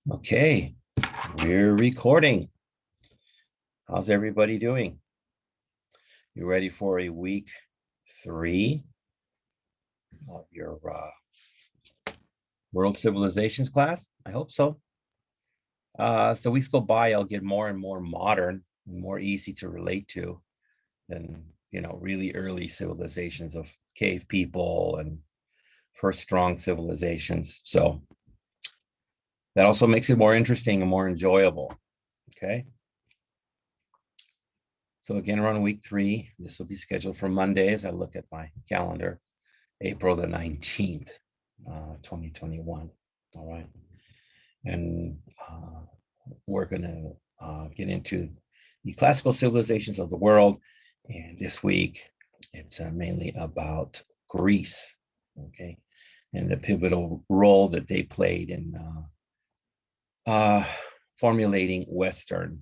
Okay, we're recording. How's everybody doing? You ready for a week 3 of your World Civilizations class? I hope so. As the weeks go by, I'll get more and more modern and more easy to relate to than, really early civilizations of cave people and first strong civilizations. So that also makes it more interesting and more enjoyable. Okay. So again, we're on week 3. This will be scheduled for Monday as I look at my calendar, April the 19th, 2021. All right. And we're going to get into the classical civilizations of the world. And this week, it's mainly about Greece, okay, and the pivotal role that they played in formulating Western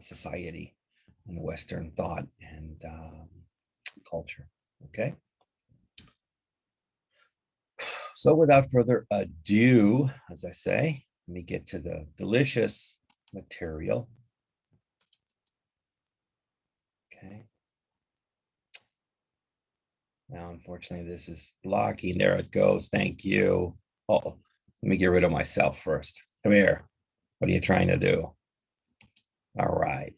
society and Western thought and culture, okay? So without further ado, as I say, let me get to the delicious material. Okay. Now, unfortunately, this is blocking. There it goes. Thank you. Oh, let me get rid of myself first. Come here. What are you trying to do? All right.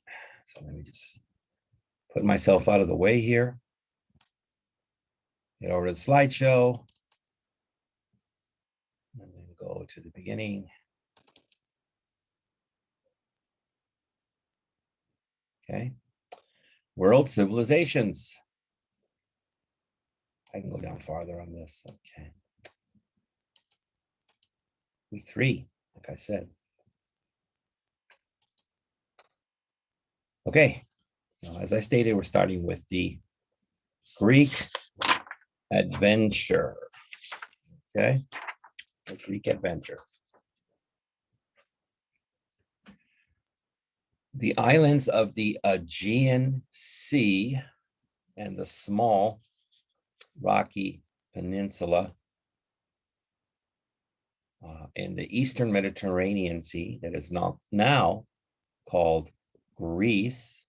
So let me just put myself out of the way here. Get over to the slideshow. And then go to the beginning. Okay. World civilizations. I can go down farther on this. Okay. Week 3, like I said. Okay. So as I stated, we're starting with the Greek adventure. Okay. The Greek adventure. The islands of the Aegean Sea and the small rocky peninsula in the Eastern Mediterranean Sea that is now called Greece.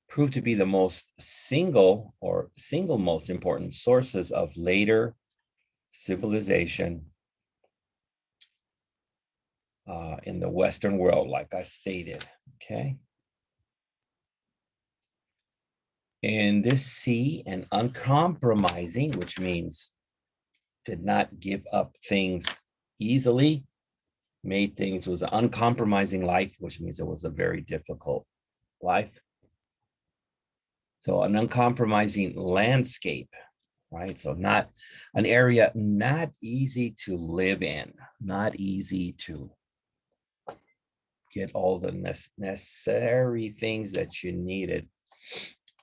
Proved to be the single most important sources of later civilization in the Western world, like I stated, okay? And this sea and uncompromising, which means did not give up things easily, made things, was an uncompromising life, which means it was a very difficult life. So an uncompromising landscape, right? So not an area, not easy to live in, not easy to get all the necessary things that you needed.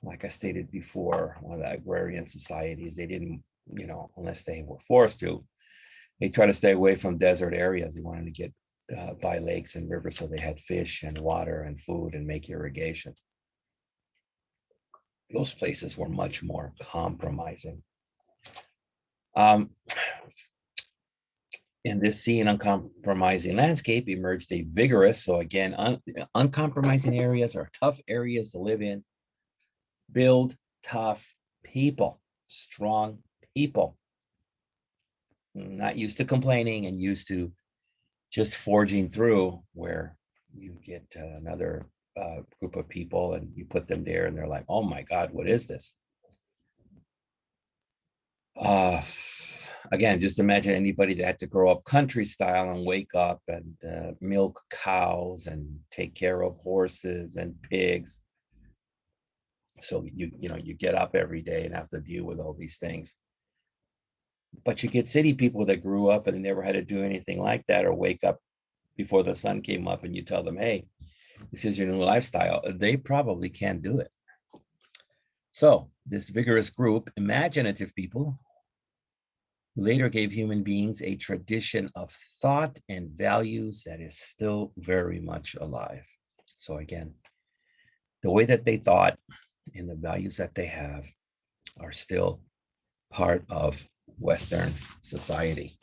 Like I stated before, one of the agrarian societies, they didn't, unless they were forced to, they try to stay away from desert areas. They wanted to get by lakes and rivers so they had fish and water and food and make irrigation. Those places were much more compromising. In this sea and uncompromising landscape emerged a vigorous, so again, uncompromising areas are tough areas to live in. Build tough people, strong people, not used to complaining and used to just forging through, where you get another group of people and you put them there and they're like, oh my God, what is this? Again, just imagine anybody that had to grow up country style and wake up and milk cows and take care of horses and pigs. So you get up every day and have to deal with all these things. But you get city people that grew up and they never had to do anything like that, or wake up before the sun came up, and you tell them, hey, this is your new lifestyle. They probably can't do it. So this vigorous group, imaginative people, later gave human beings a tradition of thought and values that is still very much alive. So again, the way that they thought and the values that they have are still part of Western society.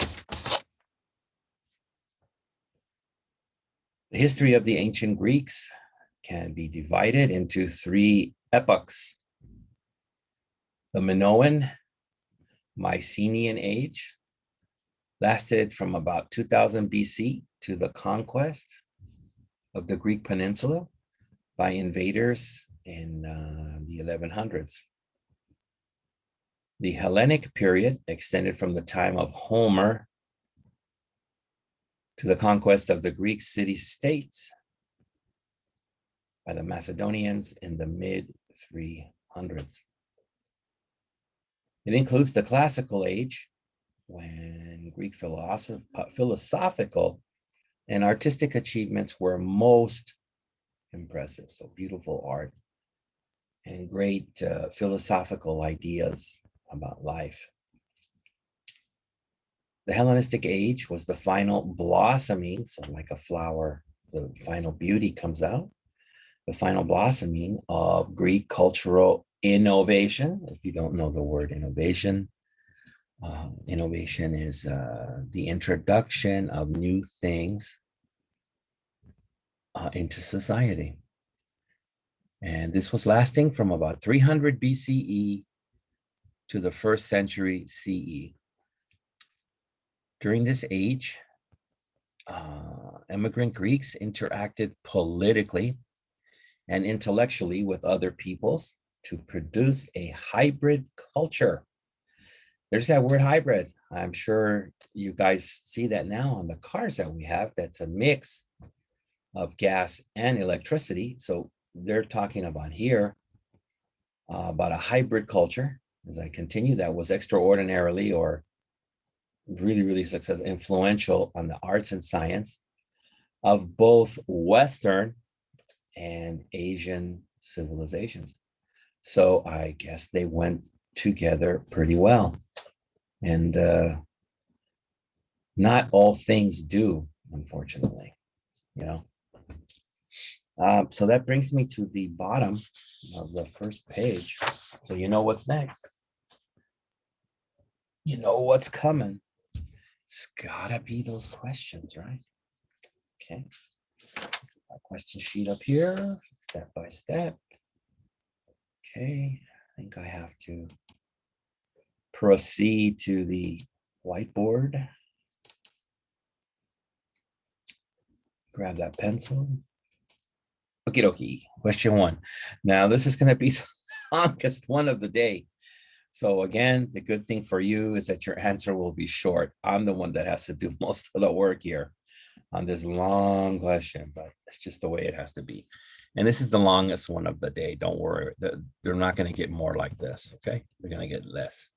The history of the ancient Greeks can be divided into three epochs: the Minoan Mycenaean Age, lasted from about 2000 BC to the conquest of the Greek peninsula by invaders in the 1100s. The Hellenic period extended from the time of Homer to the conquest of the Greek city-states by the Macedonians in the mid-300s. It includes the Classical Age, when Greek philosophical and artistic achievements were most impressive. So beautiful art and great philosophical ideas about life. The Hellenistic Age was the final blossoming, so like a flower, the final beauty comes out, the final blossoming of Greek cultural innovation. If you don't know the word innovation, innovation is the introduction of new things into society. And this was lasting from about 300 BCE to the 1st century CE. During this age, immigrant Greeks interacted politically and intellectually with other peoples to produce a hybrid culture. There's that word hybrid. I'm sure you guys see that now on the cars that we have. That's a mix of gas and electricity. So they're talking about here about a hybrid culture. As I continue, that was extraordinarily or really, really successful, influential on the arts and science of both Western and Asian civilizations. So I guess they went together pretty well. And not all things do, unfortunately, you know. So that brings me to the bottom of the first page. So you know what's next. You know what's coming. It's gotta be those questions, right? Okay. Our question sheet up here, step by step. Okay, I think I have to proceed to the whiteboard. Grab that pencil. Okie dokie. Question 1. Now, this is going to be the longest one of the day. So again, the good thing for you is that your answer will be short. I'm the one that has to do most of the work here on this long question, but it's just the way it has to be. And this is the longest one of the day. Don't worry. They're not going to get more like this, okay? They're going to get less.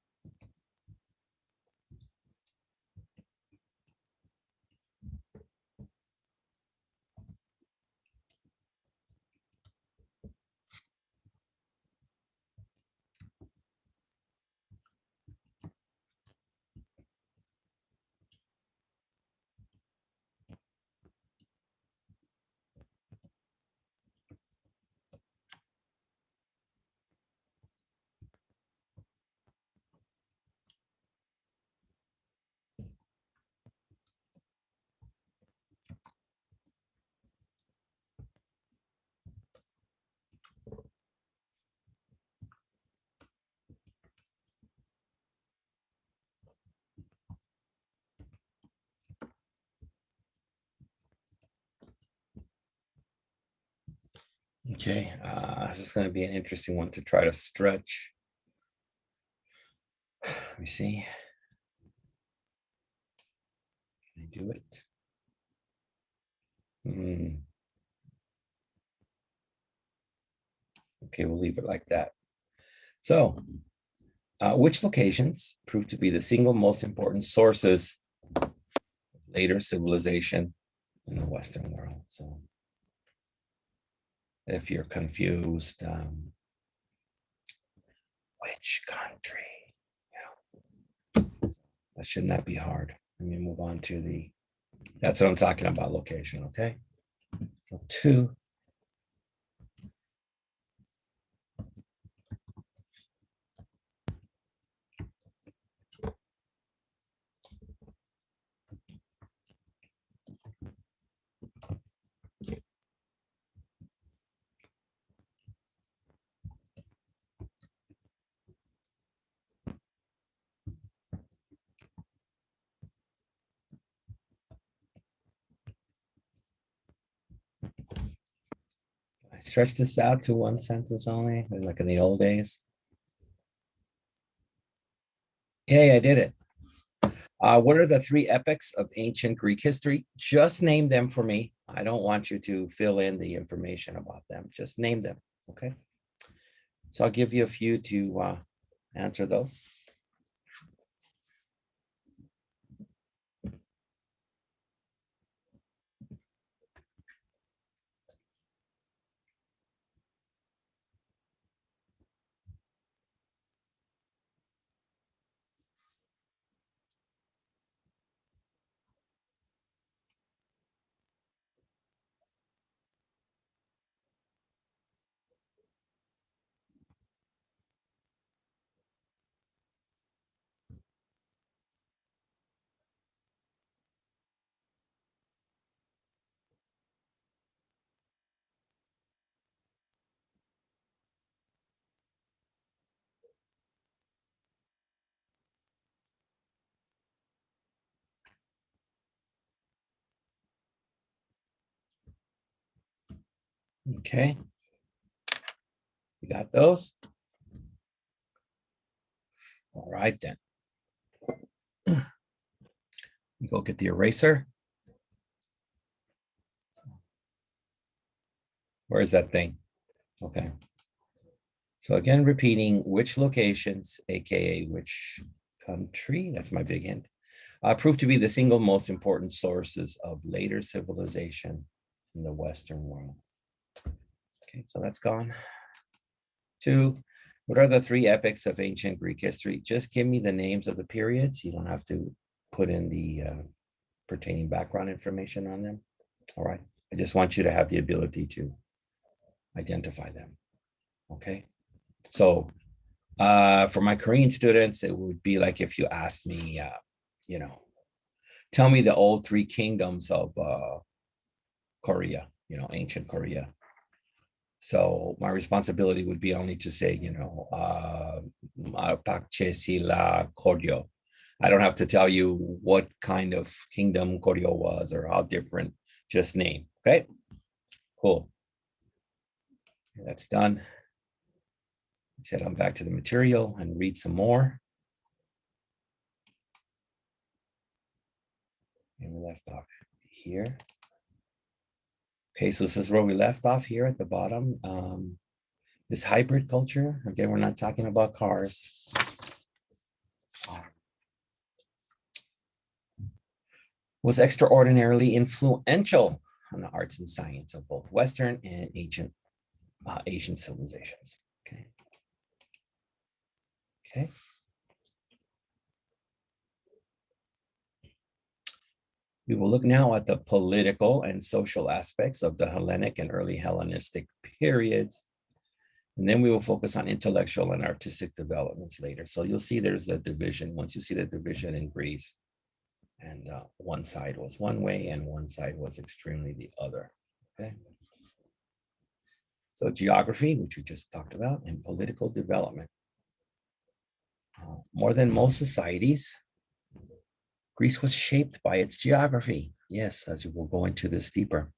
Okay, this is going to be an interesting one to try to stretch. Let me see. Can I do it? Okay, we'll leave it like that. So, which locations proved to be the single most important sources of later civilization in the Western world? So, if you're confused, which country? Yeah. That should not be hard. Let me move on to the, that's what I'm talking about, location, okay? So 2. I stretch this out to one sentence only, like in the old days. Yay, I did it. What are the three epics of ancient Greek history? Just name them for me. I don't want you to fill in the information about them. Just name them, okay? So I'll give you a few to answer those. Okay, you got those? All right, then. Go get the eraser. Where is that thing? Okay. So again, repeating which locations, AKA which country, that's my big hint, proved to be the single most important sources of later civilization in the Western world. Okay, so that's gone. 2, what are the 3 epics of ancient Greek history? Just give me the names of the periods. You don't have to put in the pertaining background information on them. All right. I just want you to have the ability to identify them. Okay. So for my Korean students, it would be like if you asked me, tell me the old 3 kingdoms of Korea, ancient Korea. So my responsibility would be only to say, Pakche Silla Koryo. I don't have to tell you what kind of kingdom Koryo was or how different, just name. Okay, cool. That's done. Let's head on back to the material and read some more. And we left off here. Okay, so this is where we left off here at the bottom. This hybrid culture, again, we're not talking about cars. Was extraordinarily influential on the arts and science of both Western and ancient Asian civilizations. Okay. Okay. We will look now at the political and social aspects of the Hellenic and early Hellenistic periods. And then we will focus on intellectual and artistic developments later. So you'll see there's a division. Once you see the division in Greece, and one side was one way and one side was extremely the other. Okay. So geography, which we just talked about, and political development. More than most societies, Greece was shaped by its geography. Yes, as we will go into this deeper.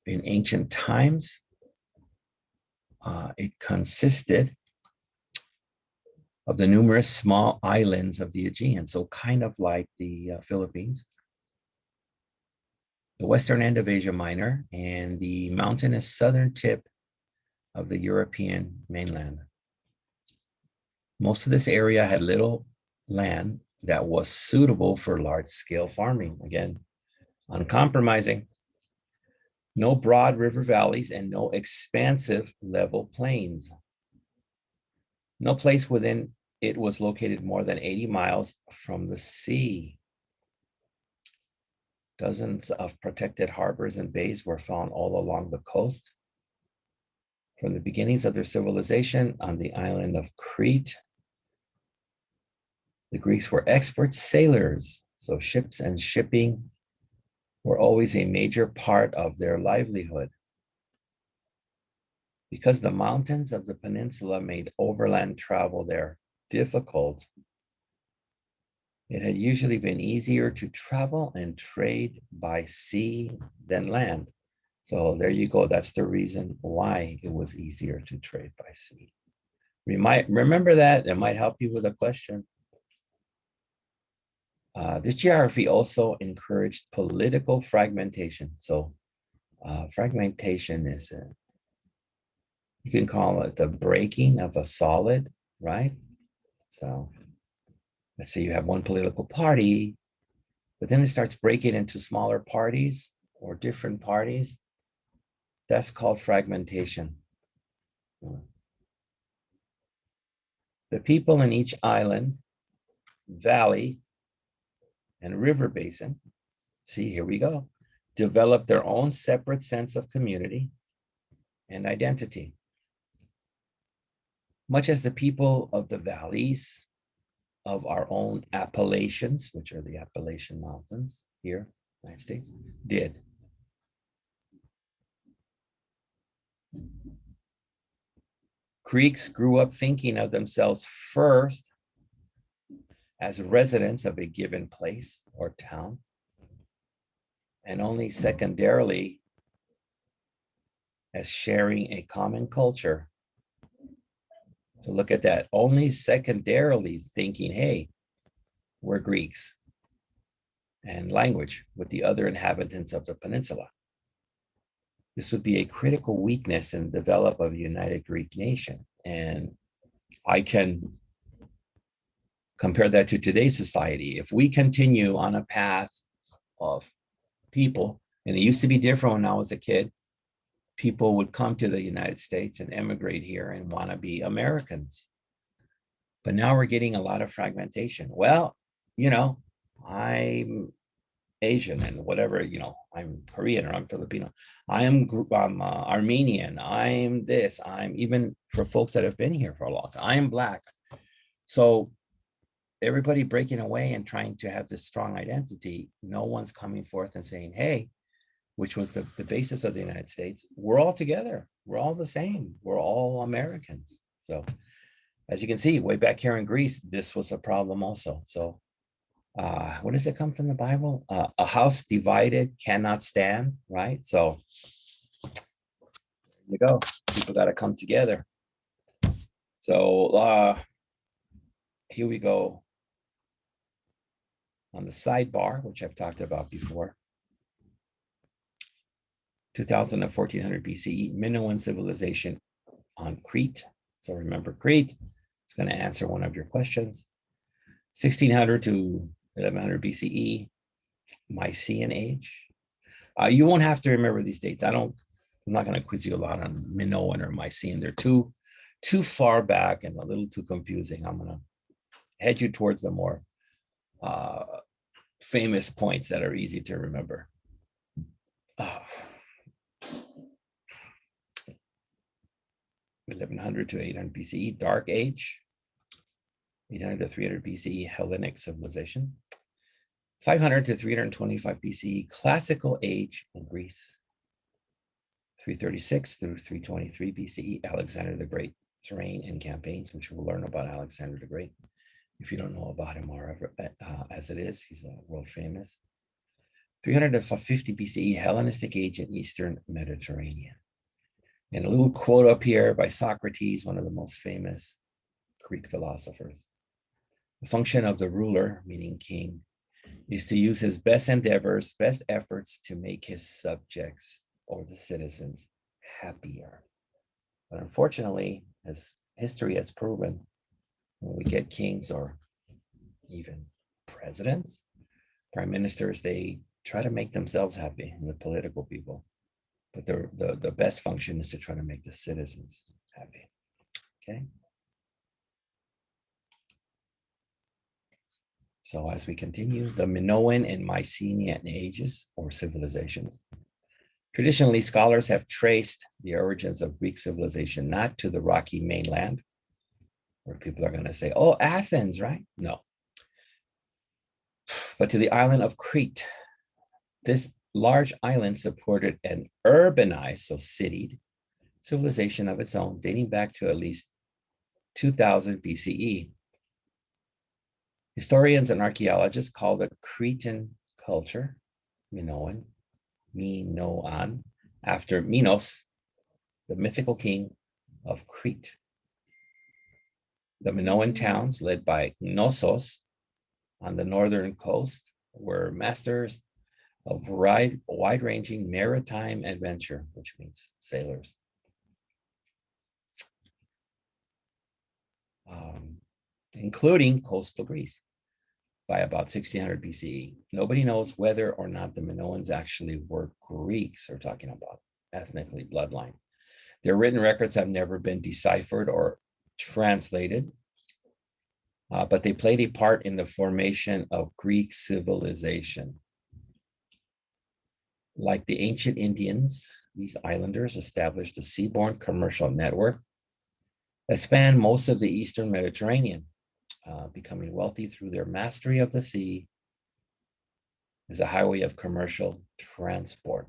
In ancient times, it consisted of the numerous small islands of the Aegean, so kind of like the Philippines, the western end of Asia Minor, and the mountainous southern tip of the European mainland. Most of this area had little land that was suitable for large-scale farming. Again, uncompromising. No broad river valleys and no expansive level plains. No place within it was located more than 80 miles from the sea. Dozens of protected harbors and bays were found all along the coast. From the beginnings of their civilization on the island of Crete, the Greeks were expert sailors, so ships and shipping were always a major part of their livelihood. Because the mountains of the peninsula made overland travel there difficult, It had usually been easier to travel and trade by sea than land. So there you go. That's the reason why it was easier to trade by sea. We might remember that. It might help you with a question. This geography also encouraged political fragmentation. So fragmentation is, you can call it the breaking of a solid, right? So let's say you have one political party, but then it starts breaking into smaller parties or different parties. That's called fragmentation. The people in each island, valley, and river basin, see, here we go, develop their own separate sense of community and identity. Much as the people of the valleys of our own Appalachians, which are the Appalachian Mountains here, United States, did. Greeks grew up thinking of themselves first as residents of a given place or town, and only secondarily as sharing a common culture. So look at that, only secondarily thinking, hey, we're Greeks, and language with the other inhabitants of the peninsula. This would be a critical weakness in the development of a united Greek nation. And I can compare that to today's society. If we continue on a path of people, and it used to be different when I was a kid, people would come to the United States and emigrate here and want to be Americans. But now we're getting a lot of fragmentation. Well, I'm Asian and whatever, I'm Korean or I'm Filipino. I'm Armenian. I'm this. I'm, even for folks that have been here for a long time, I'm Black. So everybody breaking away and trying to have this strong identity, no one's coming forth and saying, hey, which was the basis of the United States, we're all together. We're all the same. We're all Americans. So as you can see, way back here in Greece, this was a problem also. So what does it come from the Bible? A house divided cannot stand, right? So there you go. People got to come together. So here we go on the sidebar, which I've talked about before. 2000 and 1400 BCE, Minoan civilization on Crete. So remember Crete, it's going to answer one of your questions. 1600 to 1100 BCE, Mycenaean Age. You won't have to remember these dates. I'm not going to quiz you a lot on Minoan or Mycenaean. They're too far back and a little too confusing. I'm going to head you towards the more famous points that are easy to remember. 1100 to 800 BCE, Dark Age. 800 to 300 BCE, Hellenic civilization. 500 to 325 BCE, Classical Age in Greece. 336 through 323 BCE, Alexander the Great reign and campaigns, which we'll learn about Alexander the Great. If you don't know about him, as it is, he's world famous. 300 to 50 BCE, Hellenistic Age in Eastern Mediterranean. And a little quote up here by Socrates, one of the most famous Greek philosophers. The function of the ruler, meaning king, is to use his best endeavors, best efforts to make his subjects or the citizens happier. But unfortunately, as history has proven, when we get kings or even presidents, prime ministers, they try to make themselves happy, the political people. But the best function is to try to make the citizens happy. Okay. So as we continue, the Minoan and Mycenaean ages or civilizations. Traditionally, scholars have traced the origins of Greek civilization not to the rocky mainland, where people are going to say, oh, Athens, right? No. But to the island of Crete. This large island supported an urbanized, so citied, civilization of its own, dating back to at least 2000 BCE. Historians and archaeologists call the Cretan culture Minoan, after Minos, the mythical king of Crete. The Minoan towns, led by Knossos on the northern coast, were masters of wide-ranging maritime adventure, which means sailors. Including coastal Greece by about 1600 BCE. Nobody knows whether or not the Minoans actually were Greeks, or talking about ethnically bloodline. Their written records have never been deciphered or translated, but they played a part in the formation of Greek civilization. Like the ancient Indians, these islanders established a seaborne commercial network that spanned most of the Eastern Mediterranean, becoming wealthy through their mastery of the sea as a highway of commercial transport.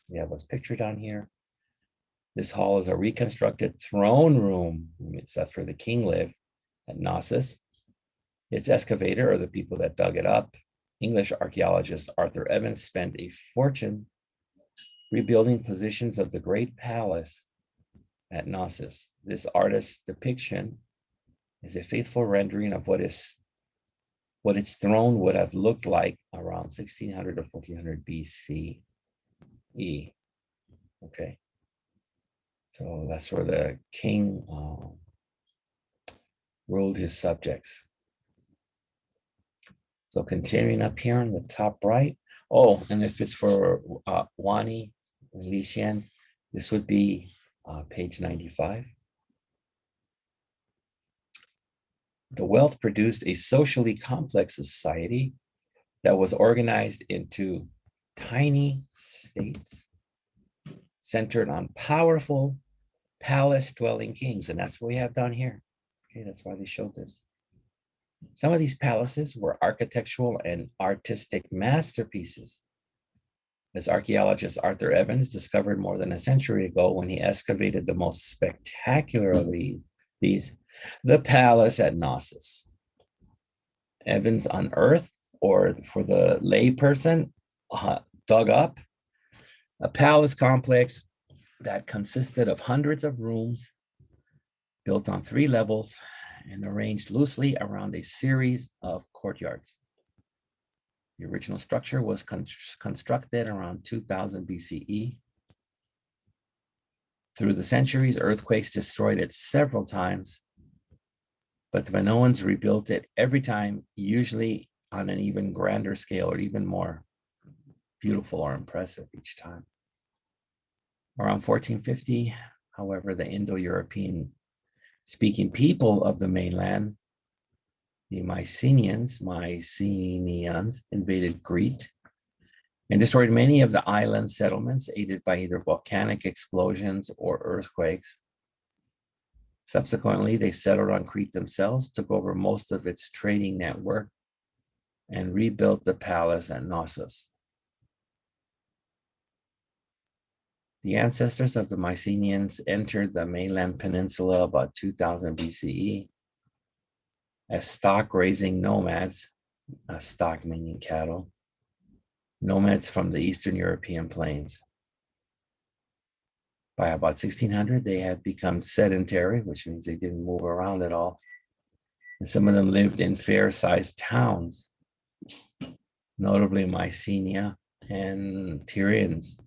We have what's pictured on here. This hall is a reconstructed throne room. That's where the king lived at Knossos. Its excavator, or the people that dug it up, English archaeologist Arthur Evans, spent a fortune rebuilding positions of the great palace at Knossos. This artist's depiction is a faithful rendering of what its throne would have looked like around 1600 to 1400 BCE. Okay, so that's where the king ruled his subjects. So continuing up here on the top right. Oh, and if it's for Wani and Lycian, this would be page 95. The wealth produced a socially complex society that was organized into tiny states centered on powerful palace-dwelling kings. And that's what we have down here. Okay, that's why they showed this. Some of these palaces were architectural and artistic masterpieces, as archaeologist Arthur Evans discovered more than a century ago when he excavated the most spectacular of these, the palace at Knossos. Evans unearthed, or for the layperson, dug up a palace complex that consisted of hundreds of rooms built on 3 levels and arranged loosely around a series of courtyards. The original structure was constructed around 2000 BCE. Through the centuries, earthquakes destroyed it several times, but the Minoans rebuilt it every time, usually on an even grander scale or even more beautiful or impressive each time. Around 1450, however, the Indo-European speaking people of the mainland, the Mycenaeans invaded Crete and destroyed many of the island settlements, aided by either volcanic explosions or earthquakes. Subsequently, they settled on Crete themselves, took over most of its trading network, and rebuilt the palace at Knossos. The ancestors of the Mycenaeans entered the mainland peninsula about 2000 BCE as stock-raising nomads, stock meaning cattle, nomads from the Eastern European plains. By about 1600, they had become sedentary, which means they didn't move around at all. And some of them lived in fair-sized towns, notably Mycenae and Tyrians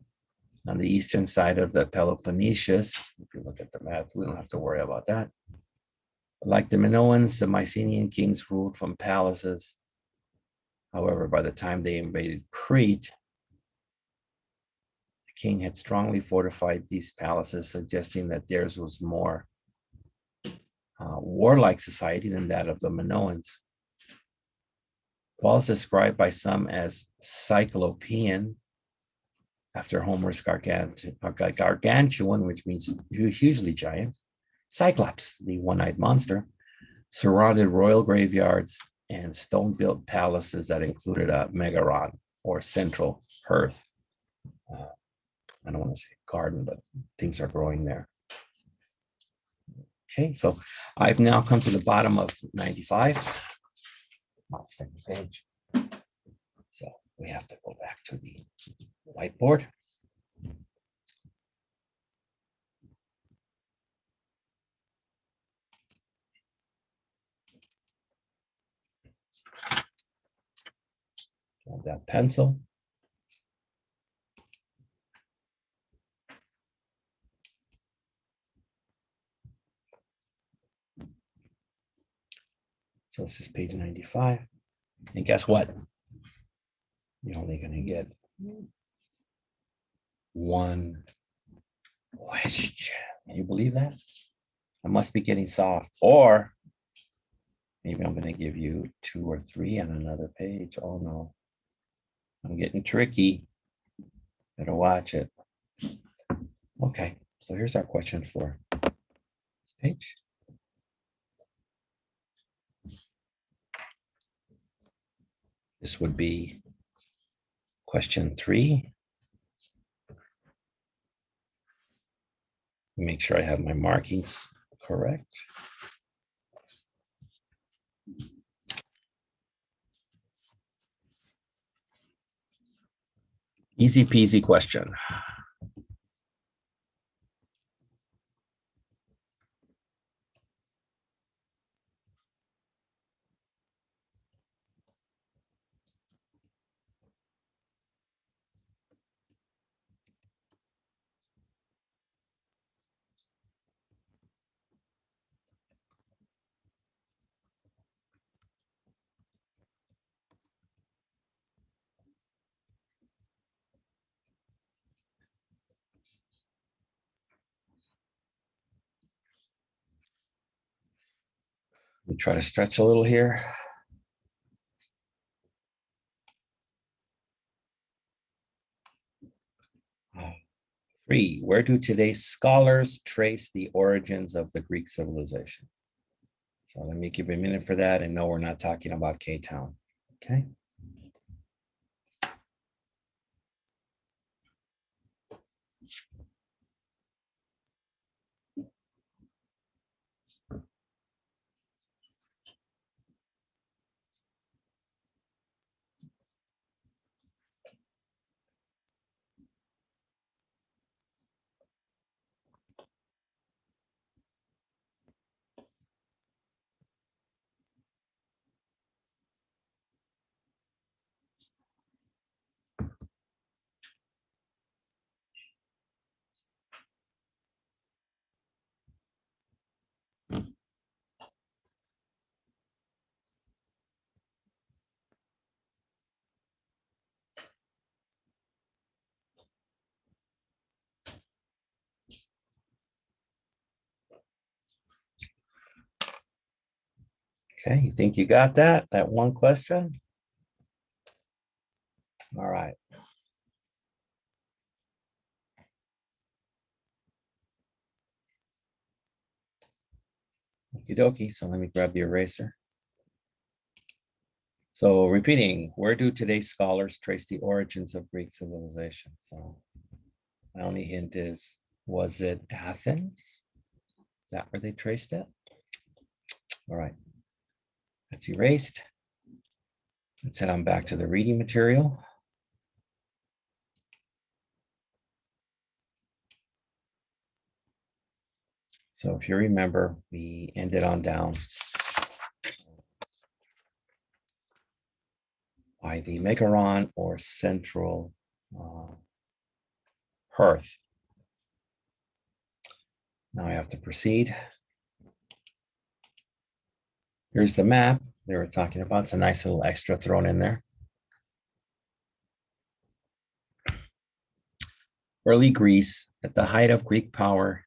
on the eastern side of the Peloponnesus. If you look at the map, we don't have to worry about that. Like the Minoans, the Mycenaean kings ruled from palaces. However, by the time they invaded Crete, the king had strongly fortified these palaces, suggesting that theirs was more warlike society than that of the Minoans. While it's described by some as Cyclopean, after Homer's gargantuan, which means hugely giant, Cyclops, the one-eyed monster, surrounded royal graveyards and stone-built palaces that included a megaron, or central hearth. I don't want to say garden, but things are growing there. Okay, so I've now come to the bottom of 95. Second page. So we have to go back to the whiteboard. Grab that pencil. So this is page 95. And guess what? You're only going to get one question. Can you believe that? I must be getting soft. Or maybe I'm going to give you 2 or 3 on another page. Oh no, I'm getting tricky. Better watch it. Okay, so here's our question for this page. This would be question 3. Make sure I have my markings correct. Easy peasy question. We try to stretch a little here. Three, where do today's scholars trace the origins of the Greek civilization? So let me give you a minute for that. And no, we're not talking about K-Town. Okay. Okay, you think you got that? That one question? All right. Okie dokie, so let me grab the eraser. So repeating, where do today's scholars trace the origins of Greek civilization? So my only hint is, was it Athens? Is that where they traced it? All right, that's erased. Let's head on back to the reading material. So if you remember, we ended on down by the megaron or central hearth. Now I have to proceed. Here's the map they were talking about. It's a nice little extra thrown in there. Early Greece, at the height of Greek power,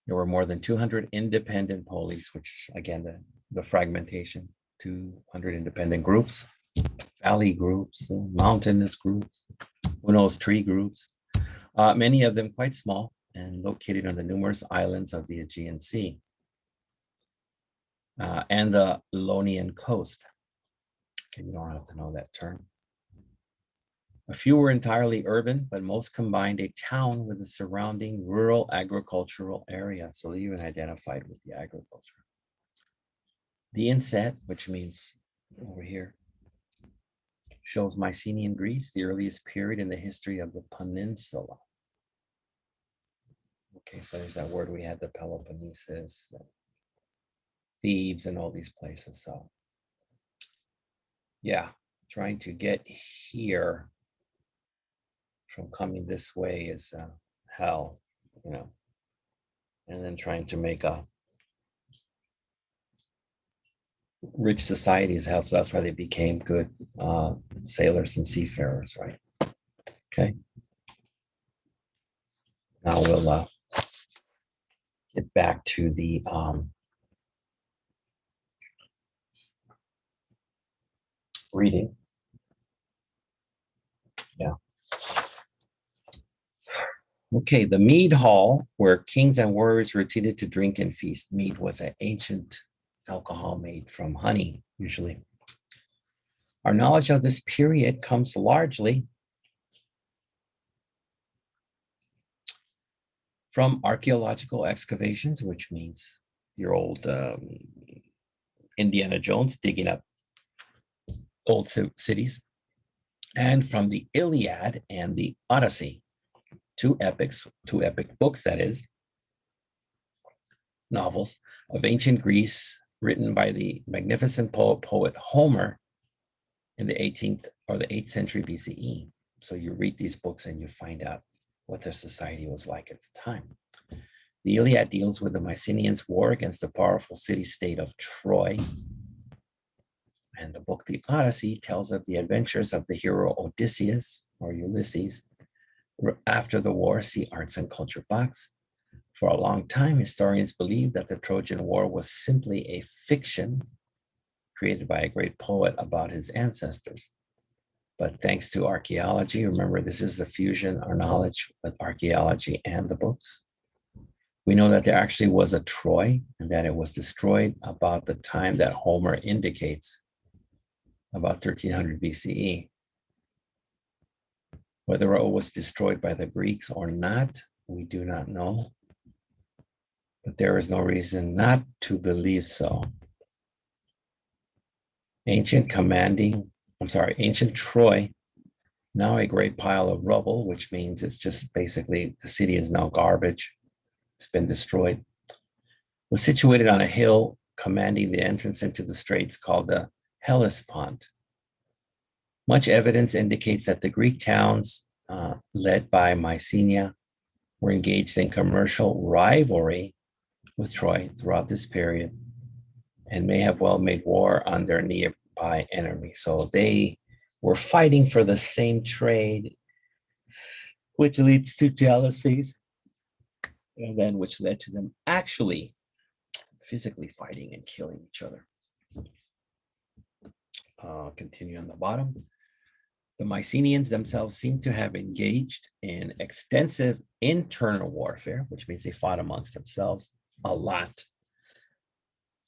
there were more than 200 independent polis, which again, the fragmentation, 200 independent groups, valley groups, mountainous groups, who knows, tree groups, many of them quite small and located on the numerous islands of the Aegean Sea and the Ionian coast. Okay, you don't have to know that term. A few were entirely urban, but most combined a town with a surrounding rural agricultural area. So they even identified with the agriculture. The inset, which means over here, shows Mycenaean Greece, the earliest period in the history of the peninsula. Okay, so there's that word we had, the Peloponnesus, Thebes, and all these places. So yeah, trying to get here from coming this way is hell, you know, and then trying to make a rich society is hell. So that's why they became good sailors and seafarers, right? Okay. Now we'll get back to the reading. Yeah. Okay, the Mead Hall, where kings and warriors rotated to drink and feast. Mead was an ancient alcohol made from honey, usually. Our knowledge of this period comes largely from archaeological excavations, which means your old Indiana Jones digging up old cities, and from the Iliad and the Odyssey, two epic books, that is, novels of ancient Greece written by the magnificent poet Homer in the 18th or the 8th century BCE. So you read these books and you find out what their society was like at the time. The Iliad deals with the Mycenaeans' war against the powerful city-state of Troy. And the book The Odyssey tells of the adventures of the hero Odysseus or Ulysses. After the war, see Arts and Culture box. For a long time, historians believed that the Trojan War was simply a fiction created by a great poet about his ancestors. But thanks to archaeology, remember this is the fusion, our knowledge with archaeology and the books. We know that there actually was a Troy and that it was destroyed about the time that Homer indicates, about 1300 BCE. Whether it was destroyed by the Greeks or not, we do not know. But there is no reason not to believe so. Ancient Troy, now a great pile of rubble, which means it's just basically the city is now garbage. It's been destroyed. Was situated on a hill commanding the entrance into the straits called the Hellespont. Much evidence indicates that the Greek towns led by Mycenae were engaged in commercial rivalry with Troy throughout this period and may have well made war on their nearby enemy. So they were fighting for the same trade, which leads to jealousies, and then which led to them actually physically fighting and killing each other. Continue on the bottom. The Mycenaeans themselves seem to have engaged in extensive internal warfare, which means they fought amongst themselves a lot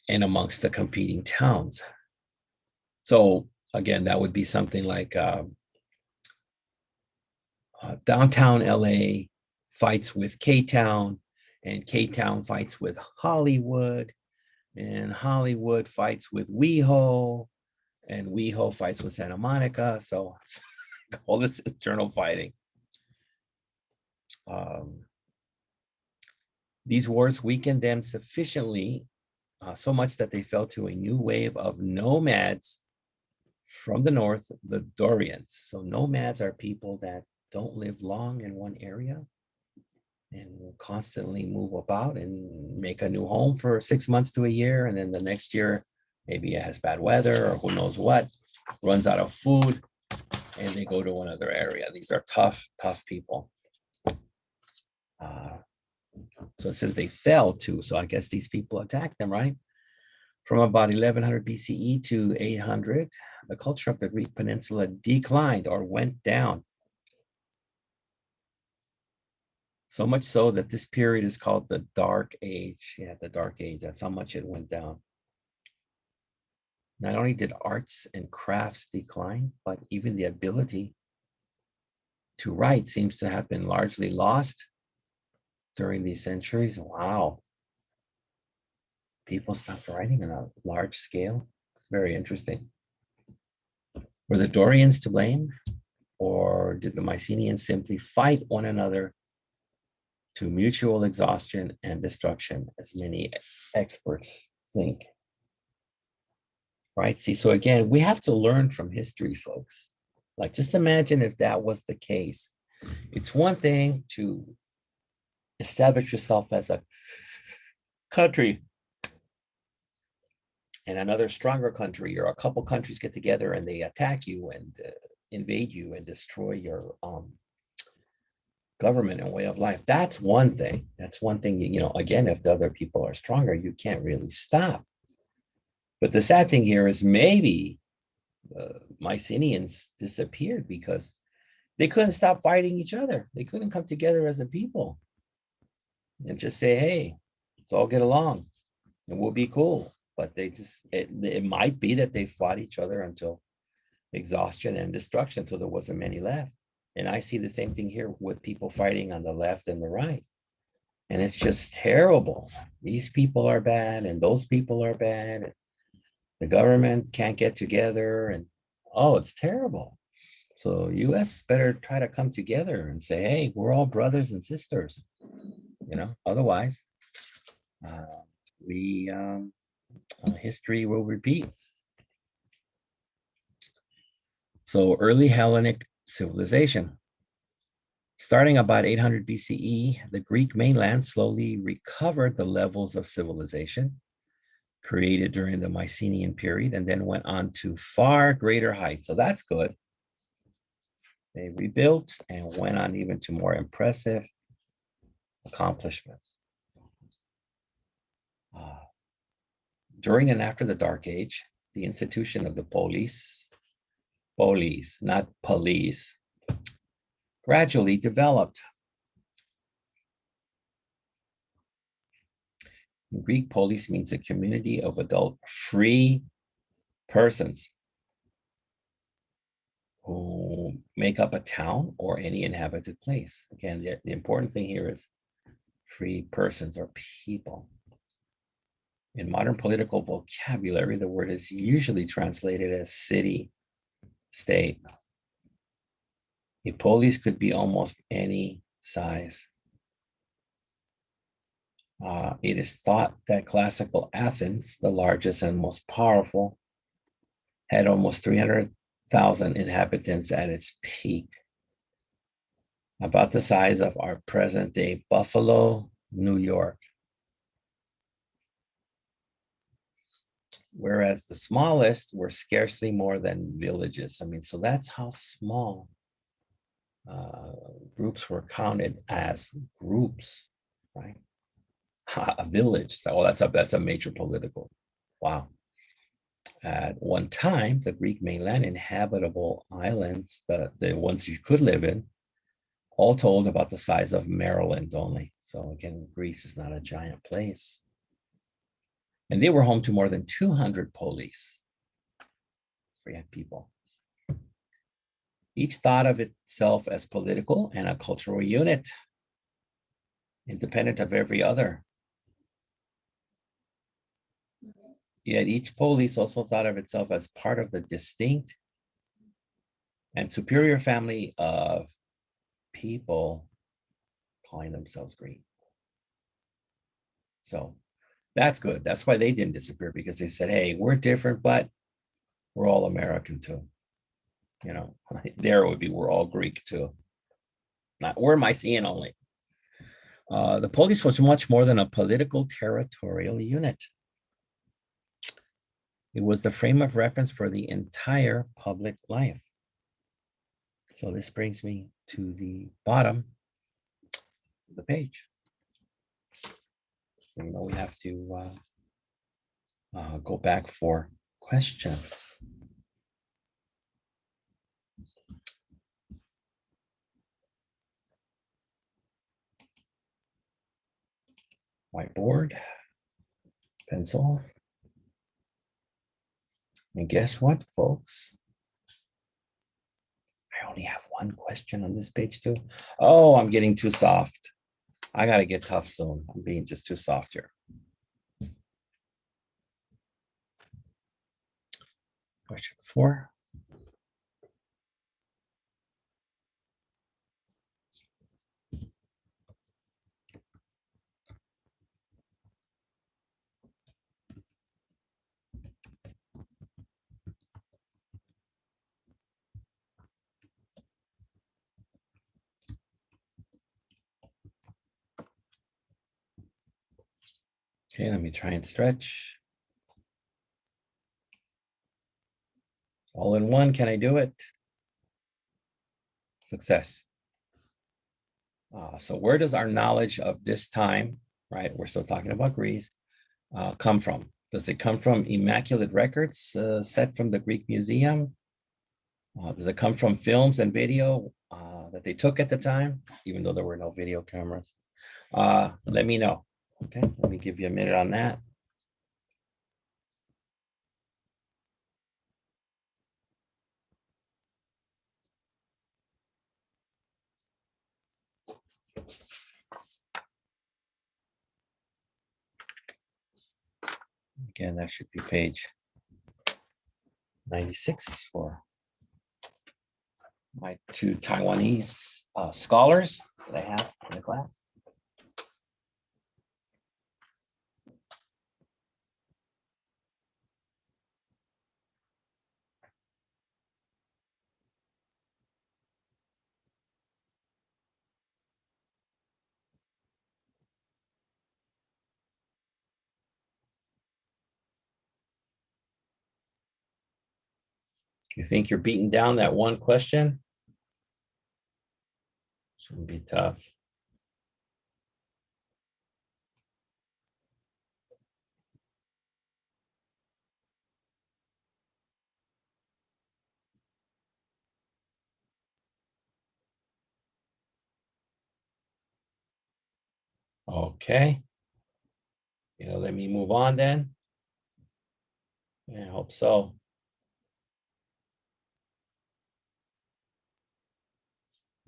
and amongst the competing towns. So again, that would be something like downtown LA fights with K-Town, and K-Town fights with Hollywood, and Hollywood fights with WeHo, and WeHo fights with Santa Monica. So all this internal fighting. These wars weakened them sufficiently, so much that they fell to a new wave of nomads from the north, the Dorians. So nomads are people that don't live long in one area and will constantly move about and make a new home for 6 months to a year. And then the next year, maybe it has bad weather or who knows what, runs out of food, and they go to another area. These are tough people. So it says they fell too. So I guess these people attacked them, right? From about 1100 BCE to 800, the culture of the Greek peninsula declined or went down. So much so that this period is called the Dark Age. Yeah, the Dark Age. That's how much it went down. Not only did arts and crafts decline, but even the ability to write seems to have been largely lost during these centuries. Wow. People stopped writing on a large scale. It's very interesting. Were the Dorians to blame? Or did the Mycenaeans simply fight one another to mutual exhaustion and destruction, as many experts think? Right? See, so again, we have to learn from history, folks. Like, just imagine if that was the case. It's one thing to establish yourself as a country and another stronger country, or a couple countries get together and they attack you and invade you and destroy your government and way of life. That's one thing. That's one thing, you know, again, if the other people are stronger, you can't really stop. But the sad thing here is maybe Mycenaeans disappeared because they couldn't stop fighting each other. They couldn't come together as a people and just say, hey, let's all get along and we'll be cool. But they just, it might be that they fought each other until exhaustion and destruction, until there wasn't many left. And I see the same thing here with people fighting on the left and the right. And it's just terrible. These people are bad and those people are bad. And the government can't get together. And oh, it's terrible. So US better try to come together and say, hey, we're all brothers and sisters. You know, otherwise, history will repeat. So early Hellenic civilization. Starting about 800 BCE, the Greek mainland slowly recovered the levels of civilization created during the Mycenaean period and then went on to far greater heights. So that's good. They rebuilt and went on even to more impressive accomplishments. During and after the Dark Age, the institution of the polis, not police, gradually developed. In Greek, polis means a community of adult free persons who make up a town or any inhabited place. Again, the important thing here is free persons or people. In modern political vocabulary, the word is usually translated as city, state. A polis could be almost any size. It is thought that classical Athens, the largest and most powerful, had almost 300,000 inhabitants at its peak, about the size of our present-day Buffalo, New York. Whereas the smallest were scarcely more than villages. I mean, so that's how small groups were counted as groups, right? A village. So that's a major political. Wow. At one time, the Greek mainland inhabitable islands, the ones you could live in, all told about the size of Maryland only. So again, Greece is not a giant place. And they were home to more than 200 polis, free people. Each thought of itself as political and a cultural unit, independent of every other. Yet each polis also thought of itself as part of the distinct and superior family of people calling themselves Greek. So that's good. That's why they didn't disappear, because they said, hey, we're different, but we're all American too. You know, there it would be, we're all Greek too. Not, we're Mycenaean only. The polis was much more than a political territorial unit. It was the frame of reference for the entire public life. So this brings me to the bottom of the page. So, you know, we have to go back for questions. Whiteboard, pencil. And guess what, folks? I only have one question on this page too. Oh, I'm getting too soft. I got to get tough soon. I'm being just too soft here. Question 4. Okay, let me try and stretch. All in one, can I do it? Success. So where does our knowledge of this time, right, we're still talking about Greece, come from? Does it come from immaculate records set from the Greek Museum? Does it come from films and video that they took at the time, even though there were no video cameras? Let me know. Okay, let me give you a minute on that. Again, that should be page 96 for my 2 Taiwanese scholars that I have in the class. You think you're beating down that one question? Shouldn't be tough. Okay. Let me move on then. I hope so.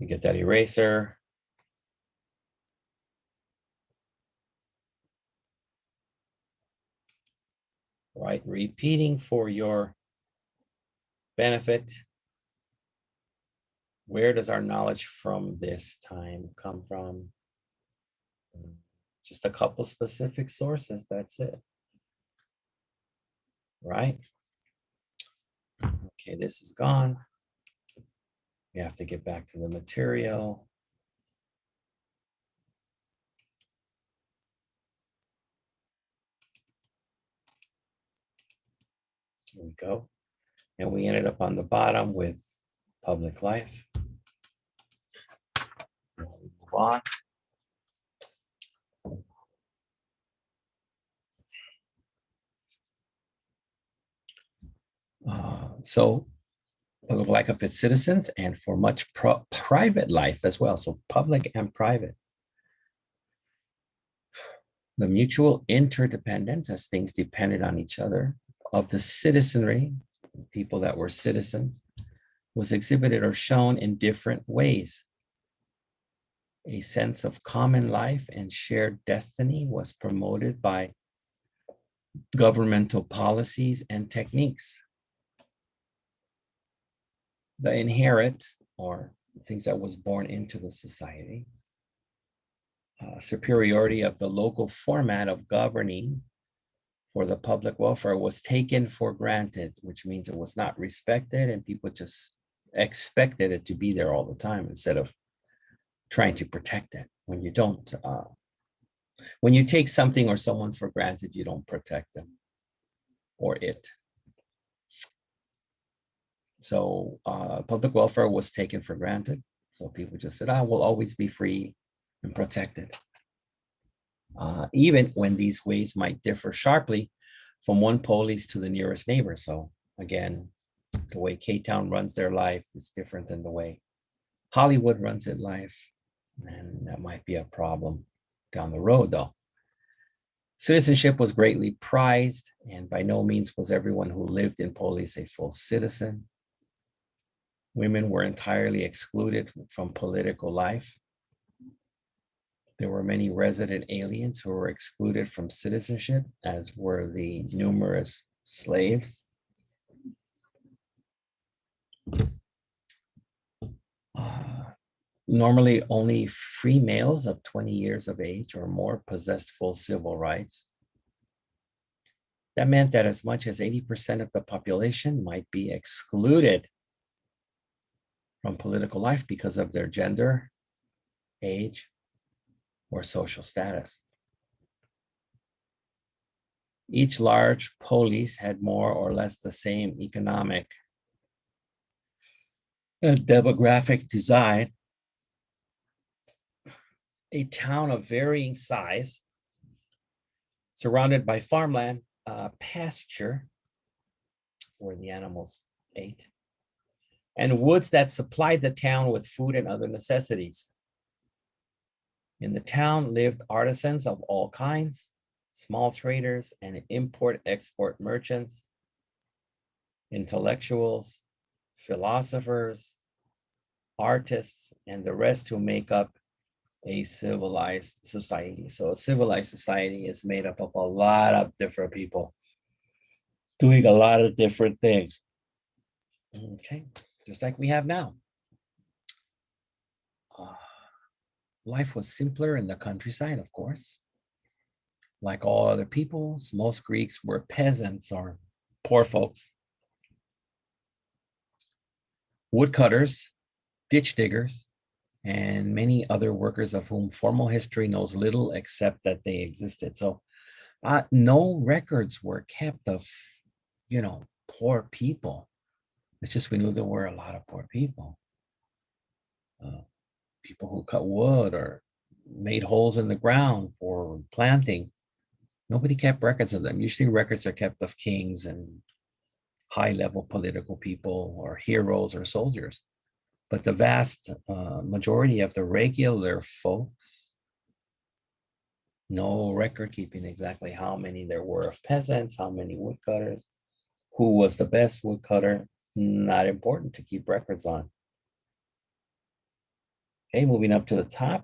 You get that eraser. Right, repeating for your benefit. Where does our knowledge from this time come from? Just a couple specific sources, that's it. Right? Okay, this is gone. We have to get back to the material. Here we go. And we ended up on the bottom with public life. Move on. So public life of its citizens and for much private life as well. So public and private. The mutual interdependence as things depended on each other of the citizenry, people that were citizens, was exhibited or shown in different ways. A sense of common life and shared destiny was promoted by governmental policies and techniques. The inherent, or things that was born into the society, superiority of the local format of governing for the public welfare was taken for granted, which means it was not respected and people just expected it to be there all the time instead of trying to protect it. When you don't, when you take something or someone for granted, you don't protect them or it. So public welfare was taken for granted. So people just said, I will always be free and protected. Even when these ways might differ sharply from one polis to the nearest neighbor. So again, the way K-Town runs their life is different than the way Hollywood runs its life. And that might be a problem down the road though. Citizenship was greatly prized, and by no means was everyone who lived in polis a full citizen. Women were entirely excluded from political life. There were many resident aliens who were excluded from citizenship, as were the numerous slaves. Normally, only free males of 20 years of age or more possessed full civil rights. That meant that as much as 80% of the population might be excluded from political life because of their gender, age, or social status. Each large polis had more or less the same economic and demographic design. A town of varying size, surrounded by farmland, pasture, where the animals ate, and woods that supplied the town with food and other necessities. In the town lived artisans of all kinds, small traders and import-export merchants, intellectuals, philosophers, artists, and the rest who make up a civilized society. So a civilized society is made up of a lot of different people doing a lot of different things. Okay, just like we have now. Life was simpler in the countryside, of course. Like all other peoples, most Greeks were peasants or poor folks. Woodcutters, ditch diggers, and many other workers of whom formal history knows little except that they existed. So no records were kept of, poor people. It's just we knew there were a lot of poor people. People who cut wood or made holes in the ground for planting. Nobody kept records of them. Usually records are kept of kings and high-level political people or heroes or soldiers. But the vast majority of the regular folks, no record keeping exactly how many there were of peasants, how many woodcutters, who was the best woodcutter, not important to keep records on. Okay, moving up to the top.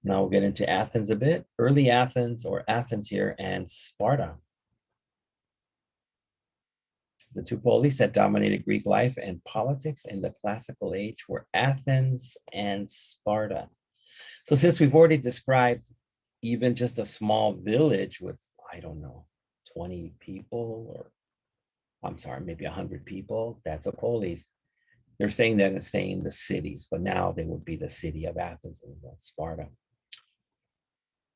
Now we'll get into Athens a bit. Early Athens, or Athens here, and Sparta. The two polis that dominated Greek life and politics in the classical age were Athens and Sparta. So since we've already described even just a small village with, 20 people, or I'm sorry, maybe 100 people, that's a polis. They're saying that it's saying the cities, but now they would be the city of Athens and Sparta.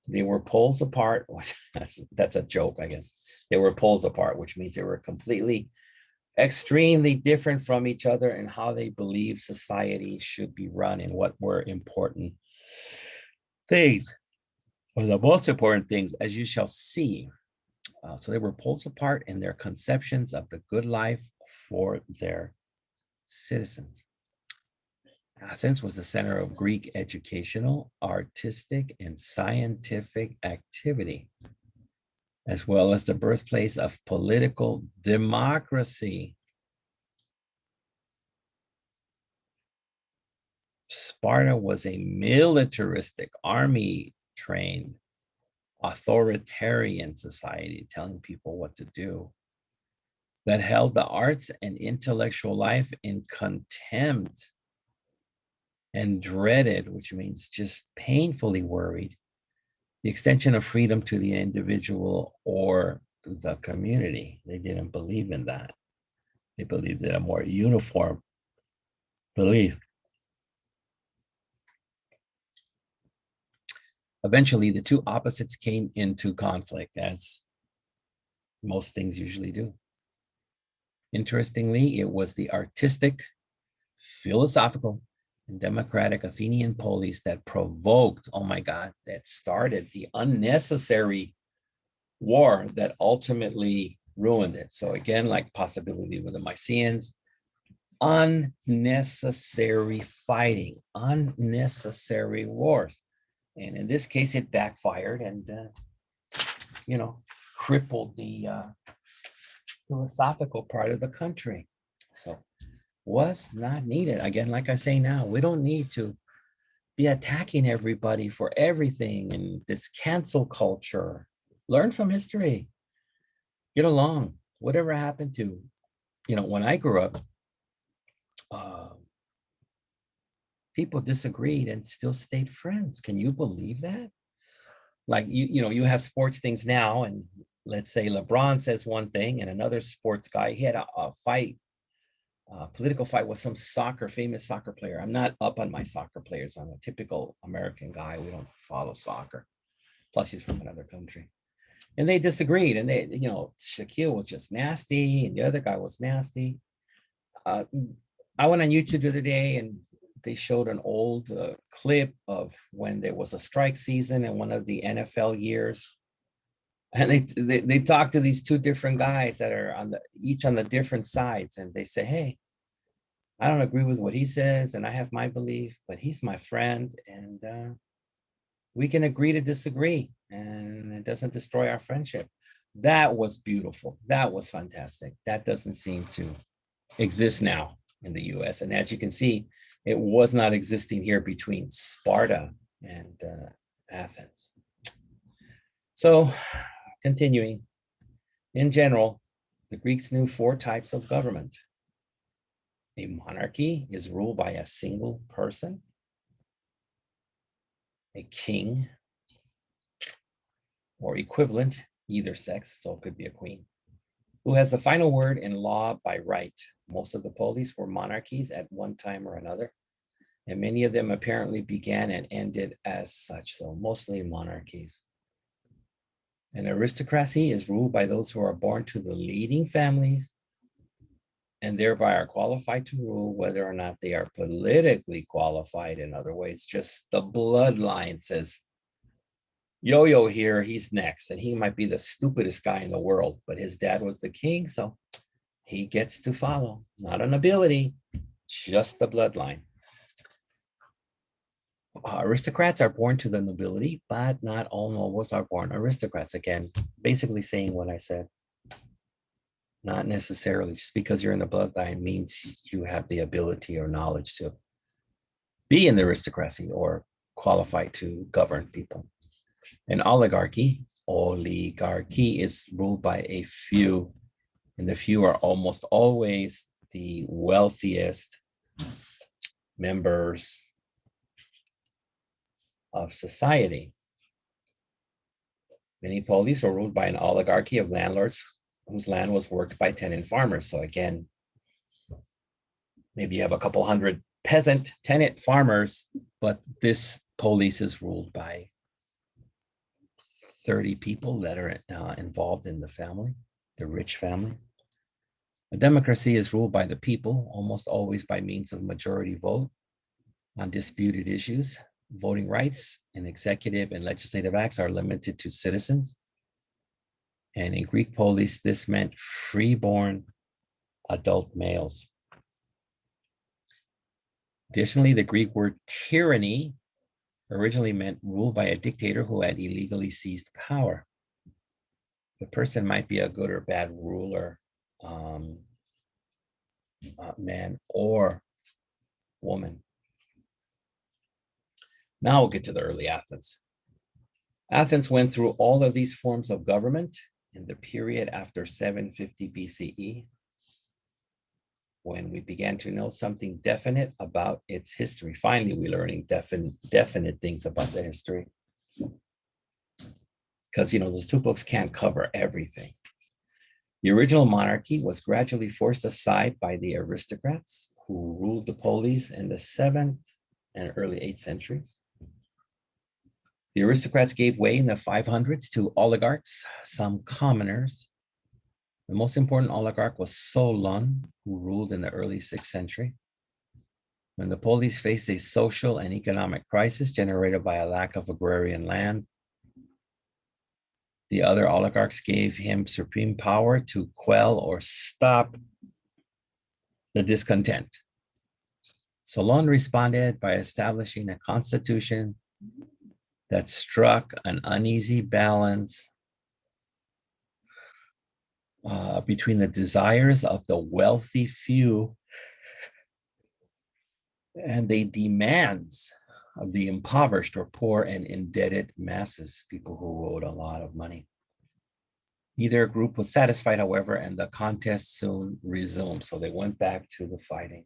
They were poles apart. That's a joke, I guess. They were poles apart, which means they were completely, extremely different from each other in how they believed society should be run and what were important things, or the most important things, as you shall see. So they were poles apart in their conceptions of the good life for their citizens. Athens was the center of Greek educational, artistic, and scientific activity, as well as the birthplace of political democracy. Sparta was a militaristic, army-trained, authoritarian society, telling people what to do, that held the arts and intellectual life in contempt and dreaded, which means just painfully worried, the extension of freedom to the individual or the community. They didn't believe in that. They believed in a more uniform belief. Eventually, the two opposites came into conflict, as most things usually do. Interestingly, it was the artistic, philosophical, and democratic Athenian polis that provoked, that started the unnecessary war that ultimately ruined it. So again, like possibility with the Mycenaeans, unnecessary fighting, unnecessary wars. And in this case, it backfired and, crippled the philosophical part of the country. So was not needed. Again, like I say now, we don't need to be attacking everybody for everything and this cancel culture. Learn from history, get along. Whatever happened to, when I grew up, uh, people disagreed and still stayed friends. Can you believe that? Like, you have sports things now, and let's say LeBron says one thing and another sports guy, he had a fight, political fight with some famous soccer player. I'm not up on my soccer players. I'm a typical American guy. We don't follow soccer. Plus, he's from another country. And they disagreed. And Shaquille was just nasty, and the other guy was nasty. I went on YouTube the other day, and they showed an old clip of when there was a strike season in one of the NFL years. And they talk to these two different guys that are each on the different sides, and they say, hey, I don't agree with what he says, and I have my belief, but he's my friend, and we can agree to disagree, and it doesn't destroy our friendship. That was beautiful. That was fantastic. That doesn't seem to exist now in the US. And as you can see, it was not existing here between Sparta and Athens. So continuing, in general, the Greeks knew 4 types of government. A monarchy is ruled by a single person, a king, or equivalent, either sex, so it could be a queen, who has the final word in law by right. Most of the polis were monarchies at one time or another, and many of them apparently began and ended as such, so mostly monarchies. An aristocracy is ruled by those who are born to the leading families and thereby are qualified to rule, whether or not they are politically qualified in other ways. Just the bloodline says, Yo-Yo here, he's next, and he might be the stupidest guy in the world, but his dad was the king, so he gets to follow. Not an ability, just the bloodline. Aristocrats are born to the nobility, but not all nobles are born aristocrats. Again, basically saying what I said. Not necessarily just because you're in the bloodline means you have the ability or knowledge to be in the aristocracy or qualified to govern people. An oligarchy is ruled by a few, and the few are almost always the wealthiest members of society. Many polis were ruled by an oligarchy of landlords whose land was worked by tenant farmers. So again, maybe you have a couple hundred peasant tenant farmers, but this polis is ruled by 30 people that are involved in the family, the rich family. A democracy is ruled by the people, almost always by means of majority vote on disputed issues. Voting rights in executive and legislative acts are limited to citizens. And in Greek polis, this meant freeborn adult males. Additionally, the Greek word tyranny originally meant rule by a dictator who had illegally seized power. The person might be a good or bad ruler, man or woman. Now we'll get to the early Athens. Athens went through all of these forms of government in the period after 750 BCE, when we began to know something definite about its history. Finally, we're learning definite things about the history. Because, those 2 books can't cover everything. The original monarchy was gradually forced aside by the aristocrats who ruled the polis in the 7th and early 8th centuries. The aristocrats gave way in the 500s to oligarchs, some commoners. The most important oligarch was Solon, who ruled in the early 6th century. When the polis faced a social and economic crisis generated by a lack of agrarian land, the other oligarchs gave him supreme power to quell or stop the discontent. Solon responded by establishing a constitution that struck an uneasy balance between the desires of the wealthy few and they demands of the impoverished or poor and indebted masses, people who owed a lot of money. Neither group was satisfied, however, and the contest soon resumed. So they went back to the fighting.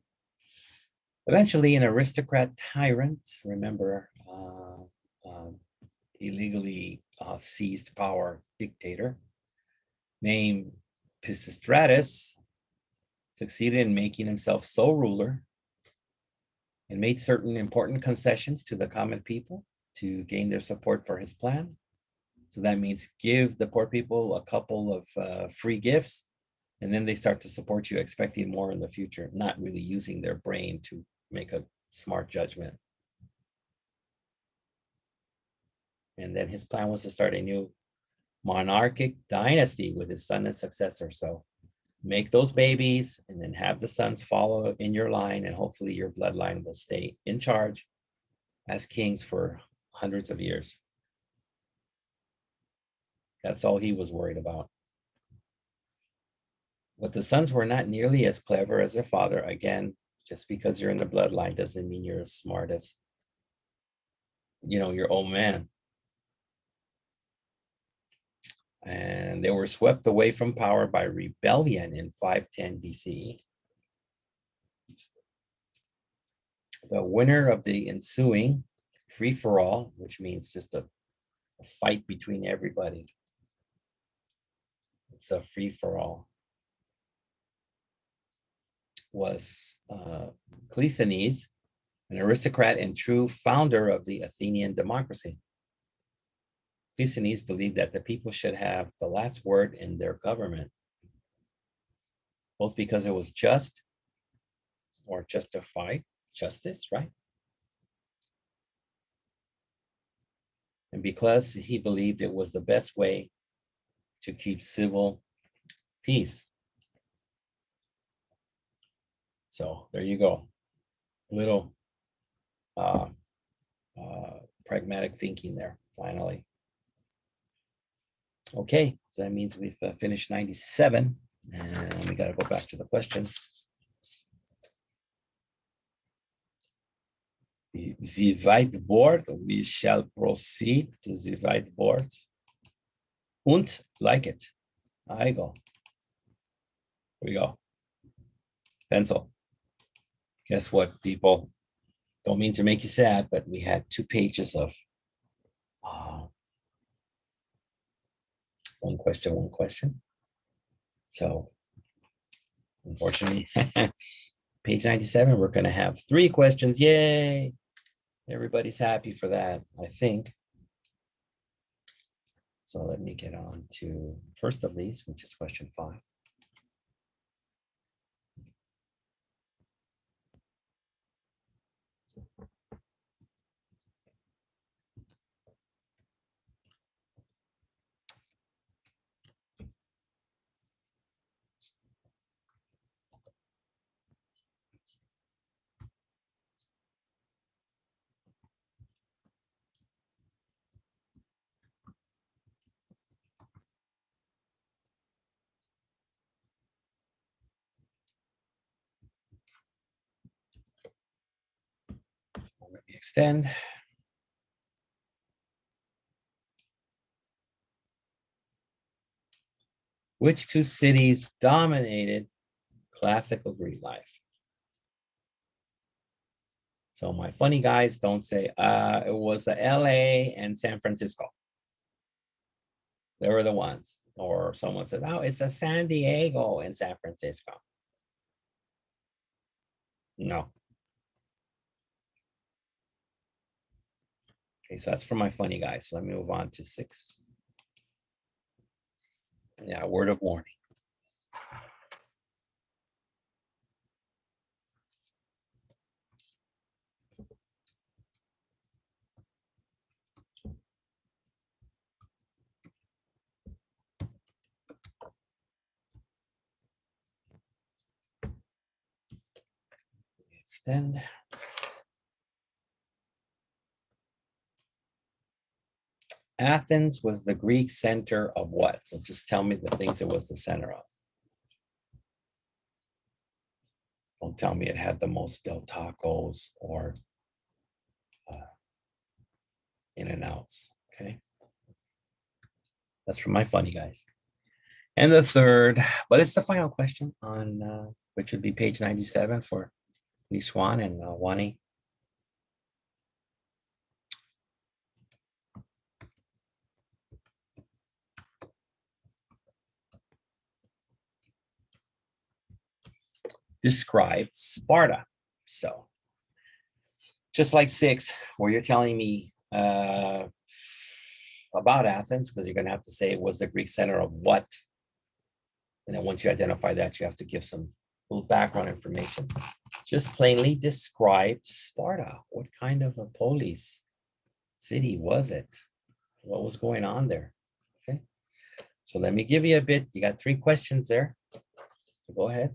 Eventually, an aristocrat tyrant, remember, illegally seized power dictator named Pisistratus, succeeded in making himself sole ruler and made certain important concessions to the common people to gain their support for his plan. So that means give the poor people a couple of free gifts, and then they start to support you, expecting more in the future, not really using their brain to make a smart judgment. And then his plan was to start a new monarchic dynasty with his son and successor. So make those babies and then have the sons follow in your line, and hopefully your bloodline will stay in charge as kings for hundreds of years. That's all he was worried about. But the sons were not nearly as clever as their father. Again, just because you're in the bloodline doesn't mean you're as smart as, your old man. And they were swept away from power by rebellion in 510 BCE. The winner of the ensuing free-for-all, which means just a fight between everybody. It's a free-for-all. Was Cleisthenes, an aristocrat and true founder of the Athenian democracy. Cleisthenes believed that the people should have the last word in their government, both because it was just or justified, justice, right? And because he believed it was the best way to keep civil peace. So there you go. A little pragmatic thinking there, finally. Okay, so that means we've finished 97, and we got to go back to the questions. The whiteboard, we shall proceed to the whiteboard. Und like it. I go. Here we go. Pencil. Guess what, people? Don't mean to make you sad, but we had 2 pages of one question. So, unfortunately, page 97, we're going to have 3 questions. Yay! Everybody's happy for that, I think. So let me get on to first of these, which is question 5. Let me extend. Which 2 cities dominated classical Greek life? So my funny guys don't say, it was LA and San Francisco. They were the ones. Or someone said, oh, it's a San Diego and San Francisco. No. Okay, so that's for my funny guys. So let me move on to 6. Yeah, word of warning. Extend. Athens was the Greek center of what? So just tell me the things it was the center of. Don't tell me it had the most Del Tacos or In-N-Outs. Okay. That's for my funny guys. And the third, but it's the final question on which would be page 97 for Lee Swan and Wani. Describe Sparta. So just like 6, where you're telling me about Athens, because you're going to have to say it was the Greek center of what. And then once you identify that, you have to give some little background information. Just plainly describe Sparta. What kind of a polis city was it? What was going on there? Okay. So let me give you a bit. You got 3 questions there. So go ahead.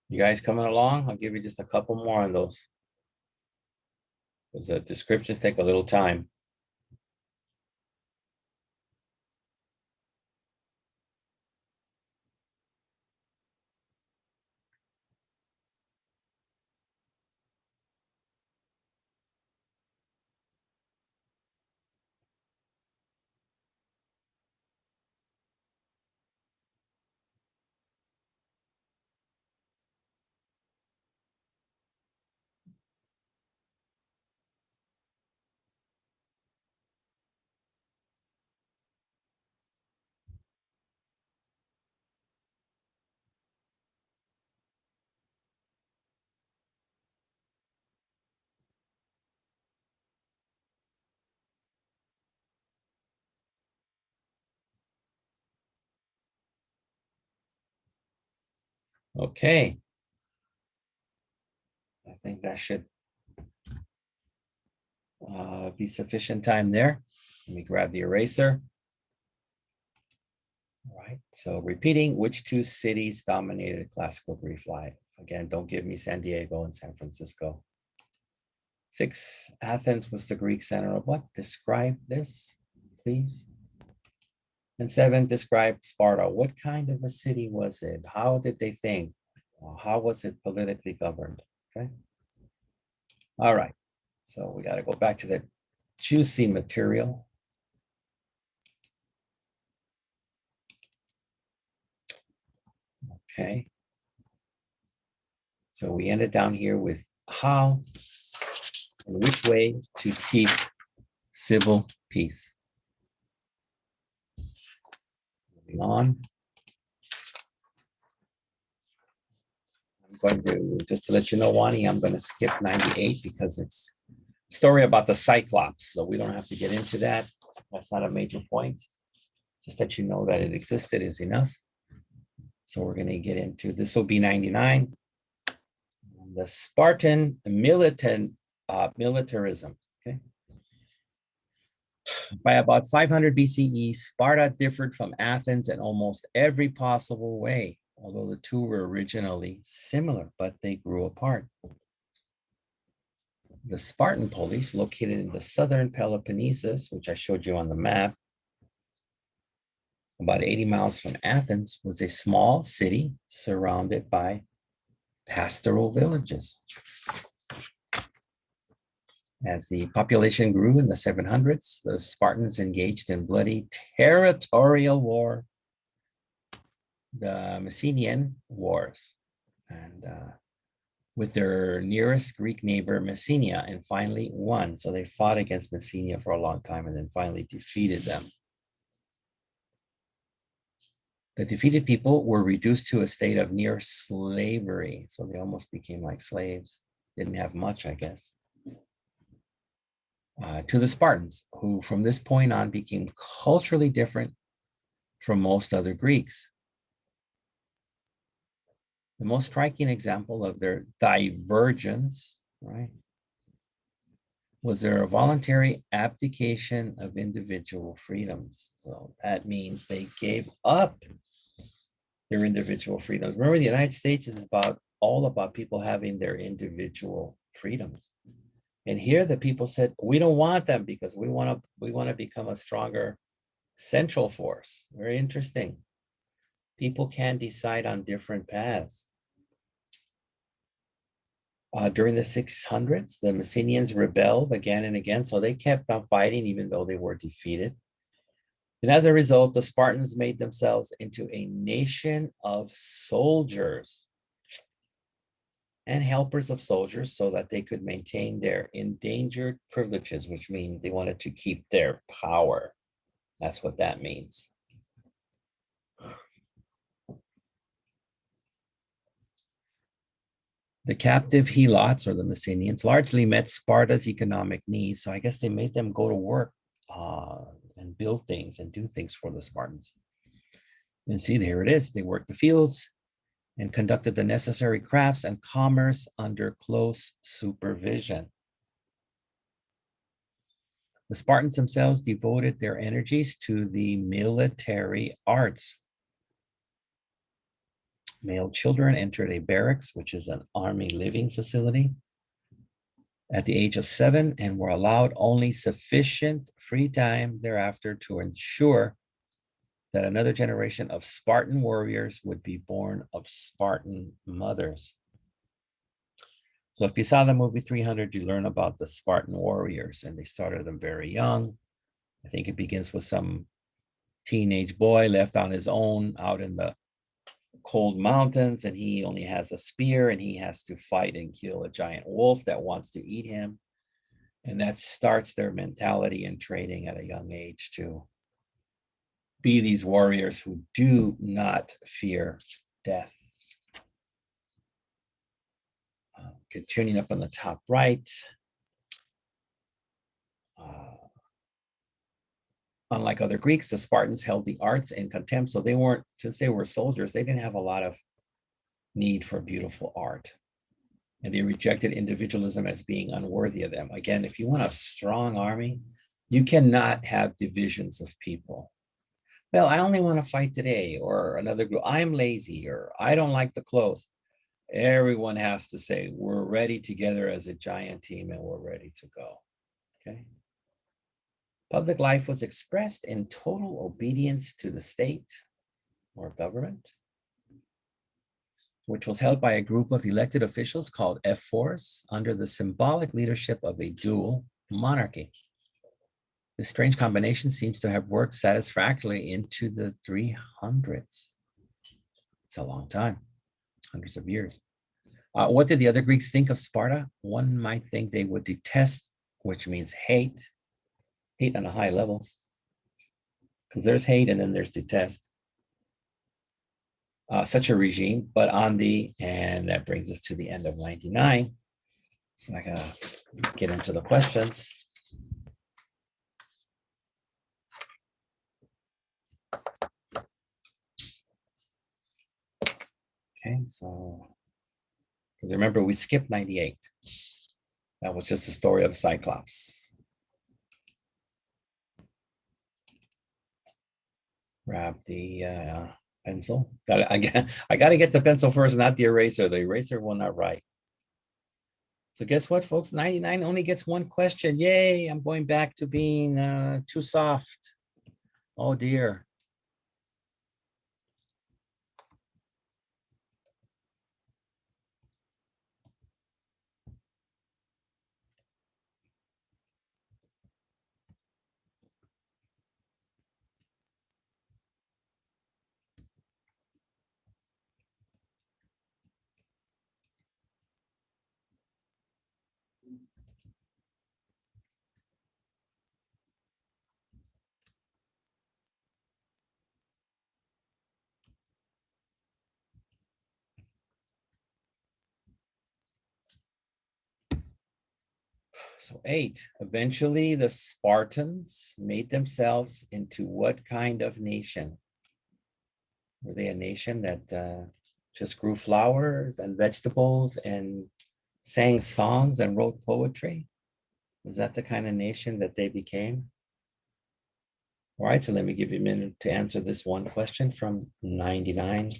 You guys coming along? I'll give you just a couple more on those, because the descriptions take a little time. Okay. I think that should be sufficient time there. Let me grab the eraser. All right. So repeating, which 2 cities dominated classical Greek life? Again, don't give me San Diego and San Francisco. 6, Athens was the Greek center of what? Describe this, please. And 7, describe Sparta. What kind of a city was it? How did they think? How was it politically governed? Okay. All right. So we got to go back to the juicy material. Okay. So we ended down here with how and which way to keep civil peace. Moving on. I'm going to, just to let you know, Wani, I'm going to skip 98 because it's a story about the Cyclops. So we don't have to get into that. That's not a major point. Just that you know that it existed is enough. So we're going to get into, this will be 99. The Spartan militarism. Okay. By about 500 BCE, Sparta differed from Athens in almost every possible way, although the two were originally similar, but they grew apart. The Spartan polis, located in the southern Peloponnesus, which I showed you on the map, about 80 miles from Athens, was a small city surrounded by pastoral villages. As the population grew in the 700s, the Spartans engaged in bloody territorial war, the Messenian Wars, and with their nearest Greek neighbor, Messenia, and finally won. So they fought against Messenia for a long time and then finally defeated them. The defeated people were reduced to a state of near slavery. So they almost became like slaves. Didn't have much, I guess. To the Spartans, who from this point on became culturally different from most other Greeks. The most striking example of their divergence, right, was their voluntary abdication of individual freedoms. So that means they gave up their individual freedoms. Remember, the United States is all about people having their individual freedoms. And here the people said, we don't want them because we want to become a stronger central force. Very interesting. People can decide on different paths. During the 600s, the Messenians rebelled again and again, so they kept on fighting even though they were defeated. And as a result, the Spartans made themselves into a nation of soldiers and helpers of soldiers so that they could maintain their endangered privileges, which means they wanted to keep their power. That's what that means. The captive helots, or the Messenians, largely met Sparta's economic needs. So I guess they made them go to work and build things and do things for the Spartans. And see, there it is. They worked the fields and conducted the necessary crafts and commerce under close supervision. The Spartans themselves devoted their energies to the military arts. Male children entered a barracks, which is an army living facility, at the age of 7 and were allowed only sufficient free time thereafter to ensure that another generation of Spartan warriors would be born of Spartan mothers. So if you saw the movie 300, you learn about the Spartan warriors, and they started them very young. I think it begins with some teenage boy left on his own out in the cold mountains, and he only has a spear, and he has to fight and kill a giant wolf that wants to eat him. And that starts their mentality and training at a young age to be these warriors who do not fear death. Continuing up on the top right. Unlike other Greeks, the Spartans held the arts in contempt. So they weren't, since they were soldiers, they didn't have a lot of need for beautiful art. And they rejected individualism as being unworthy of them. Again, if you want a strong army, you cannot have divisions of people. Well, I only want to fight today, or another group, I'm lazy, or I don't like the clothes. Everyone has to say, we're ready together as a giant team and we're ready to go, okay? Public life was expressed in total obedience to the state or government, which was held by a group of elected officials called ephors under the symbolic leadership of a dual monarchy. This strange combination seems to have worked satisfactorily into the 300s. It's a long time, hundreds of years. What did the other Greeks think of Sparta? One might think they would detest, which means hate on a high level, because there's hate and then there's detest. Such a regime, but and that brings us to the end of 99. So I gotta get into the questions. Okay, so because remember we skipped 98. That was just the story of Cyclops. Grab the pencil. I got to get the pencil first, not the eraser. The eraser will not write. So guess what, folks? 99 only gets one question. Yay, I'm going back to being too soft. Oh, dear. So 8, eventually the Spartans made themselves into what kind of nation? Were they a nation that just grew flowers and vegetables and sang songs and wrote poetry? Is that the kind of nation that they became? All right, so let me give you a minute to answer this one question from 99.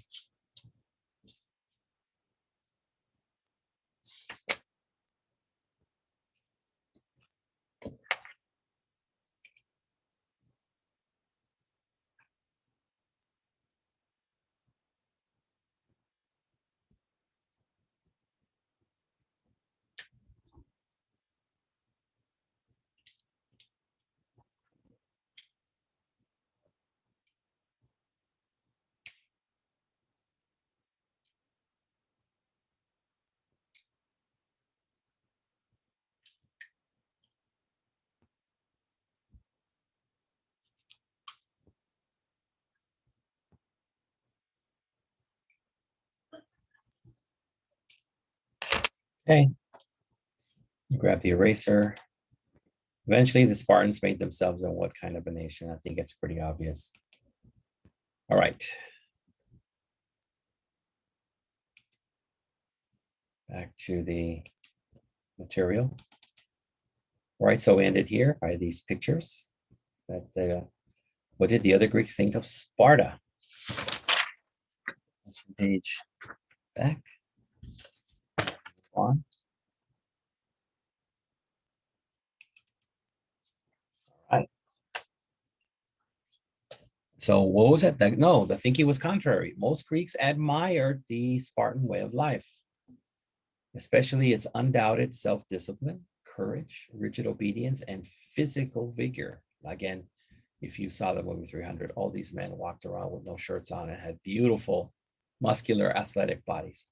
Okay, grab the eraser. Eventually, the Spartans made themselves in what kind of a nation? I think it's pretty obvious. All right. Back to the material. All right, so we ended here by these pictures. What did the other Greeks think of Sparta? Page back. On. All right. So what was it? No, the thinking was contrary. Most Greeks admired the Spartan way of life, especially its undoubted self-discipline, courage, rigid obedience, and physical vigor. Again, if you saw the movie 300, all these men walked around with no shirts on and had beautiful, muscular, athletic bodies.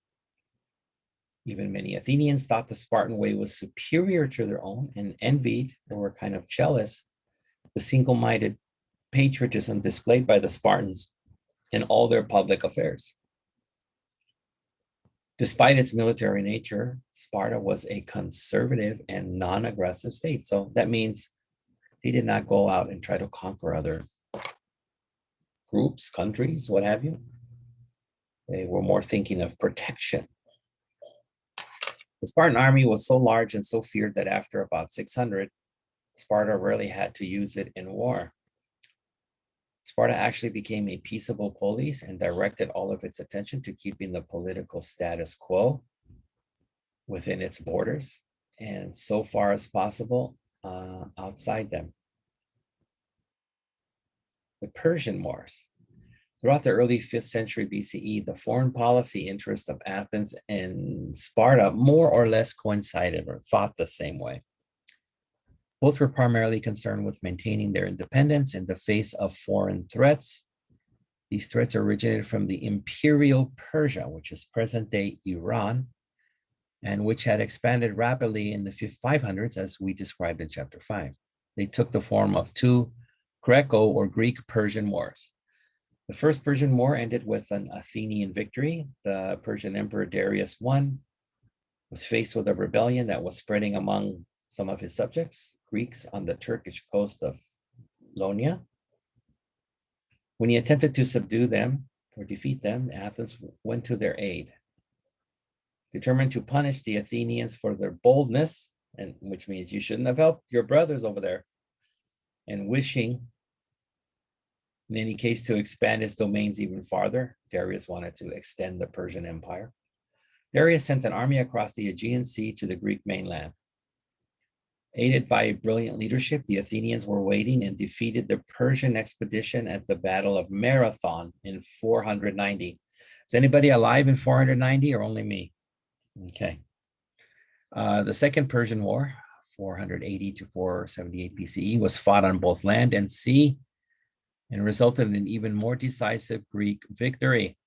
Even many Athenians thought the Spartan way was superior to their own and envied or were kind of jealous the single-minded patriotism displayed by the Spartans in all their public affairs. Despite its military nature, Sparta was a conservative and non-aggressive state. So that means they did not go out and try to conquer other groups, countries, what have you. They were more thinking of protection. The Spartan army was so large and so feared that after about 600, Sparta rarely had to use it in war. Sparta actually became a peaceable polis and directed all of its attention to keeping the political status quo within its borders and so far as possible outside them. The Persian Wars. Throughout the early 5th century BCE, the foreign policy interests of Athens and Sparta more or less coincided or thought the same way. Both were primarily concerned with maintaining their independence in the face of foreign threats. These threats originated from the imperial Persia, which is present-day Iran, and which had expanded rapidly in the 500s, as we described in chapter 5. They took the form of two Greco or Greek-Persian wars. The first Persian War ended with an Athenian victory. The Persian Emperor Darius I was faced with a rebellion that was spreading among some of his subjects, Greeks on the Turkish coast of Ionia. When he attempted to subdue them or defeat them, Athens went to their aid. Determined to punish the Athenians for their boldness, and which means you shouldn't have helped your brothers over there, and wishing, in any case, to expand his domains even farther, Darius wanted to extend the Persian Empire. Darius sent an army across the Aegean Sea to the Greek mainland. Aided by brilliant leadership, the Athenians were waiting and defeated the Persian expedition at the Battle of Marathon in 490. Is anybody alive in 490 or only me? Okay. The Second Persian War, 480 to 478 BCE, was fought on both land and sea and resulted in an even more decisive Greek victory.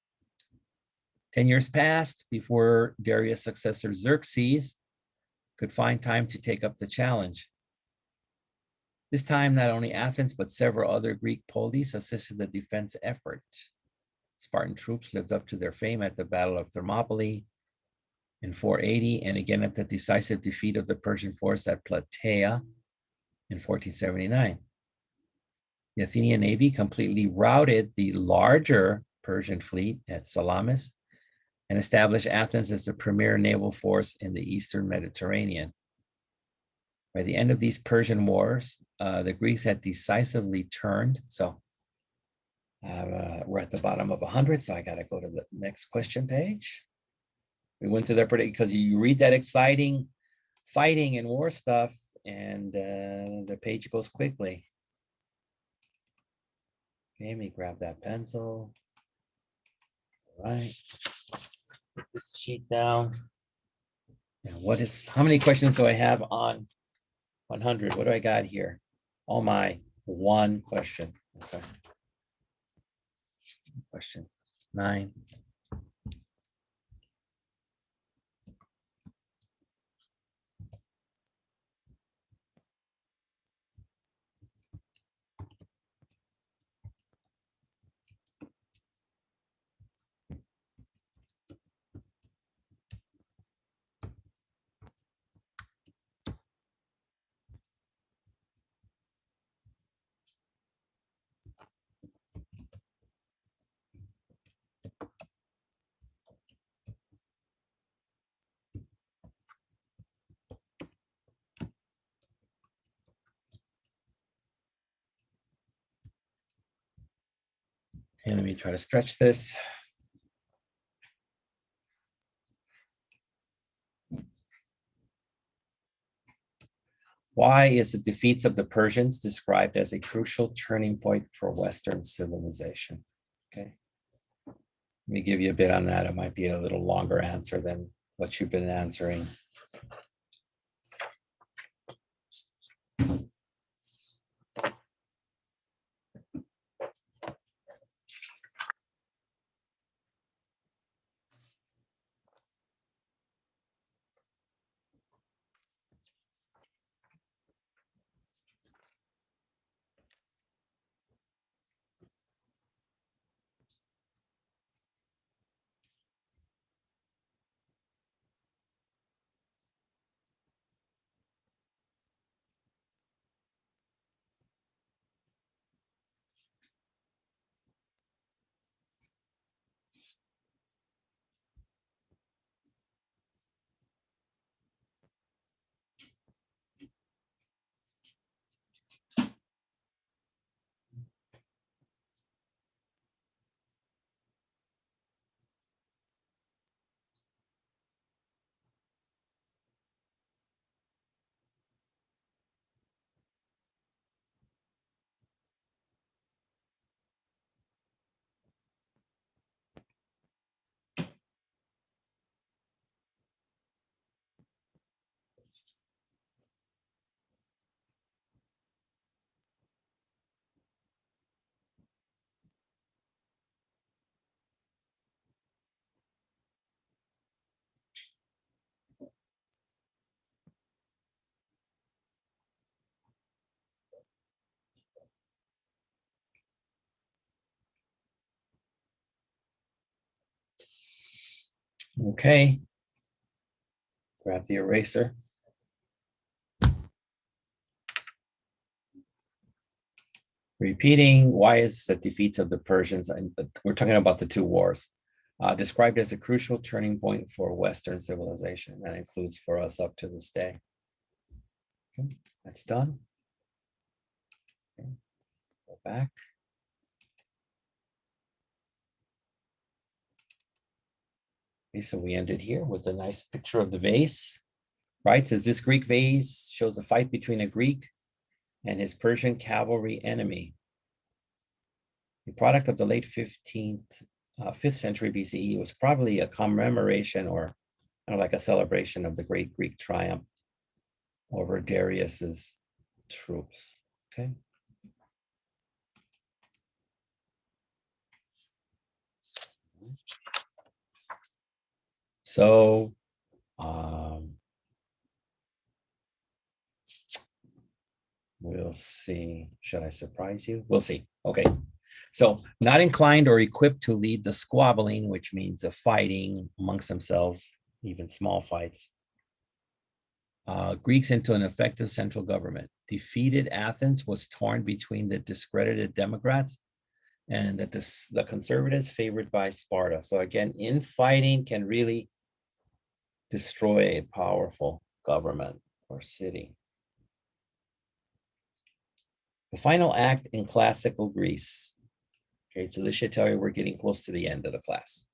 10 years passed before Darius' successor Xerxes could find time to take up the challenge. This time, not only Athens, but several other Greek polis assisted the defense effort. Spartan troops lived up to their fame at the Battle of Thermopylae in 480, and again at the decisive defeat of the Persian force at Plataea in 1479. The Athenian navy completely routed the larger Persian fleet at Salamis and established Athens as the premier naval force in the Eastern Mediterranean. By the end of these Persian wars, the Greeks had decisively turned. So we're at the bottom of 100, so I got to go to the next question page. We went through that because you read that exciting fighting and war stuff, and the page goes quickly. Okay, let me grab that pencil. All right. Put this sheet down. And how many questions do I have on 100? What do I got here? Oh my, one question. Okay. Question 9. Okay, let me try to stretch this. Why is the defeats of the Persians described as a crucial turning point for Western civilization? Okay. Let me give you a bit on that. It might be a little longer answer than what you've been answering. Okay, grab the eraser. Repeating, why is the defeats of the Persians, and we're talking about the two wars, described as a crucial turning point for Western civilization. That includes for us up to this day. Okay, that's done. Okay, go back. Okay, so we ended here with a nice picture of the vase, right? Says this Greek vase shows a fight between a Greek and his Persian cavalry enemy. The product of the late 5th century BCE was probably a commemoration or kind of like a celebration of the great Greek triumph over Darius's troops. Okay. So we'll see. Should I surprise you? We'll see. Okay. So not inclined or equipped to lead the squabbling, which means the fighting amongst themselves, even small fights. Greeks into an effective central government. Defeated Athens was torn between the discredited Democrats and the conservatives favored by Sparta. So again, infighting can really destroy a powerful government or city. The final act in classical Greece. Okay, so this should tell you we're getting close to the end of the class.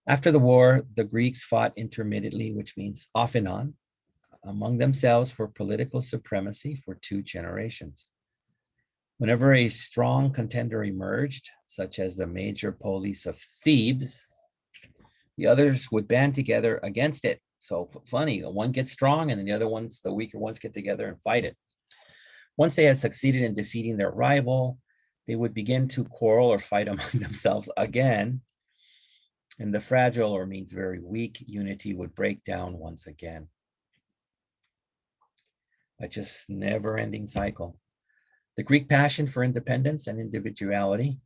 After the war, the Greeks fought intermittently, which means off and on, among themselves for political supremacy for 2 generations. Whenever a strong contender emerged, such as the major police of Thebes, the others would band together against it. So funny, one gets strong and then the weaker ones get together and fight it. Once they had succeeded in defeating their rival, they would begin to quarrel or fight among themselves again. And the fragile, or means very weak, unity would break down once again. A just never-ending cycle. The Greek passion for independence and individuality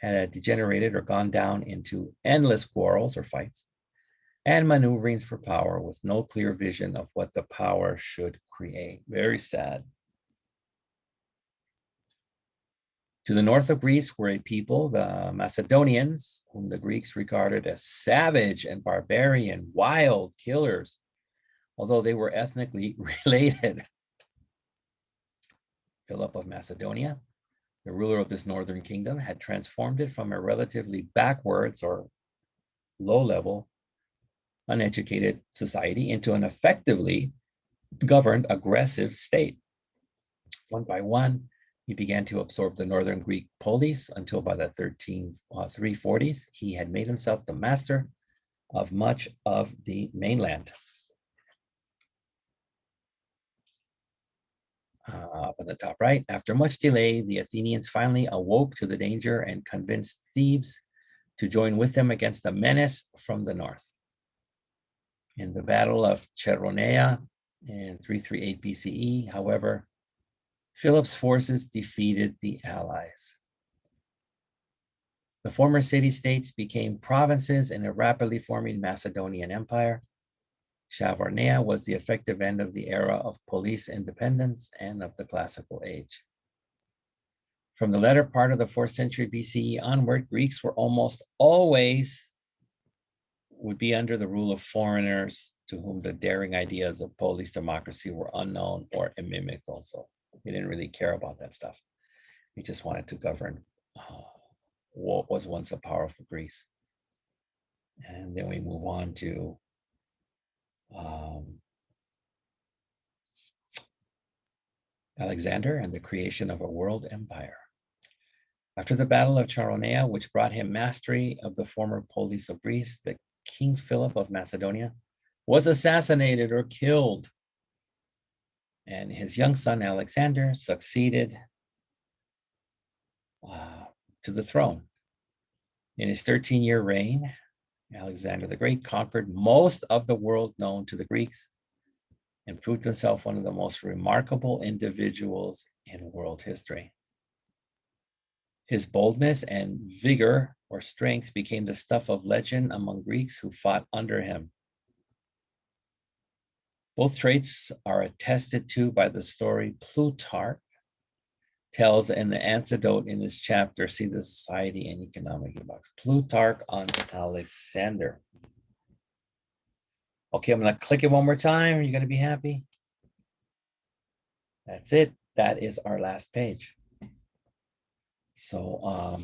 had degenerated or gone down into endless quarrels or fights and maneuverings for power with no clear vision of what the power should create. Very sad. To the north of Greece were a people, the Macedonians, whom the Greeks regarded as savage and barbarian, wild killers, although they were ethnically related. Philip of Macedonia, the ruler of this northern kingdom, had transformed it from a relatively backwards or low-level, uneducated society into an effectively governed, aggressive state. One by one, he began to absorb the northern Greek polis until by the 340s, he had made himself the master of much of the mainland. Up in the top right, after much delay, the Athenians finally awoke to the danger and convinced Thebes to join with them against the menace from the north. In the Battle of Cheronea in 338 BCE, however, Philip's forces defeated the allies. The former city-states became provinces in a rapidly forming Macedonian empire. Cheronea was the effective end of the era of police independence and of the classical age. From the latter part of the 4th century BCE onward, Greeks were almost always would be under the rule of foreigners to whom the daring ideas of police democracy were unknown or inimical. So they didn't really care about that stuff. They just wanted to govern what was once a powerful Greece. And then we move on to Alexander and the creation of a world empire. After the Battle of Cheronea, which brought him mastery of the former polis of Greece, the King Philip of Macedonia was assassinated or killed, and his young son Alexander succeeded to the throne. In his 13-year reign, Alexander the Great conquered most of the world known to the Greeks and proved himself one of the most remarkable individuals in world history. His boldness and vigor or strength became the stuff of legend among Greeks who fought under him. Both traits are attested to by the story Plutarch tells in the antidote in this chapter. See the Society and Economic box. Plutarch on Alexander. Okay, I'm going to click it one more time. Are you going to be happy? That's it. That is our last page. So,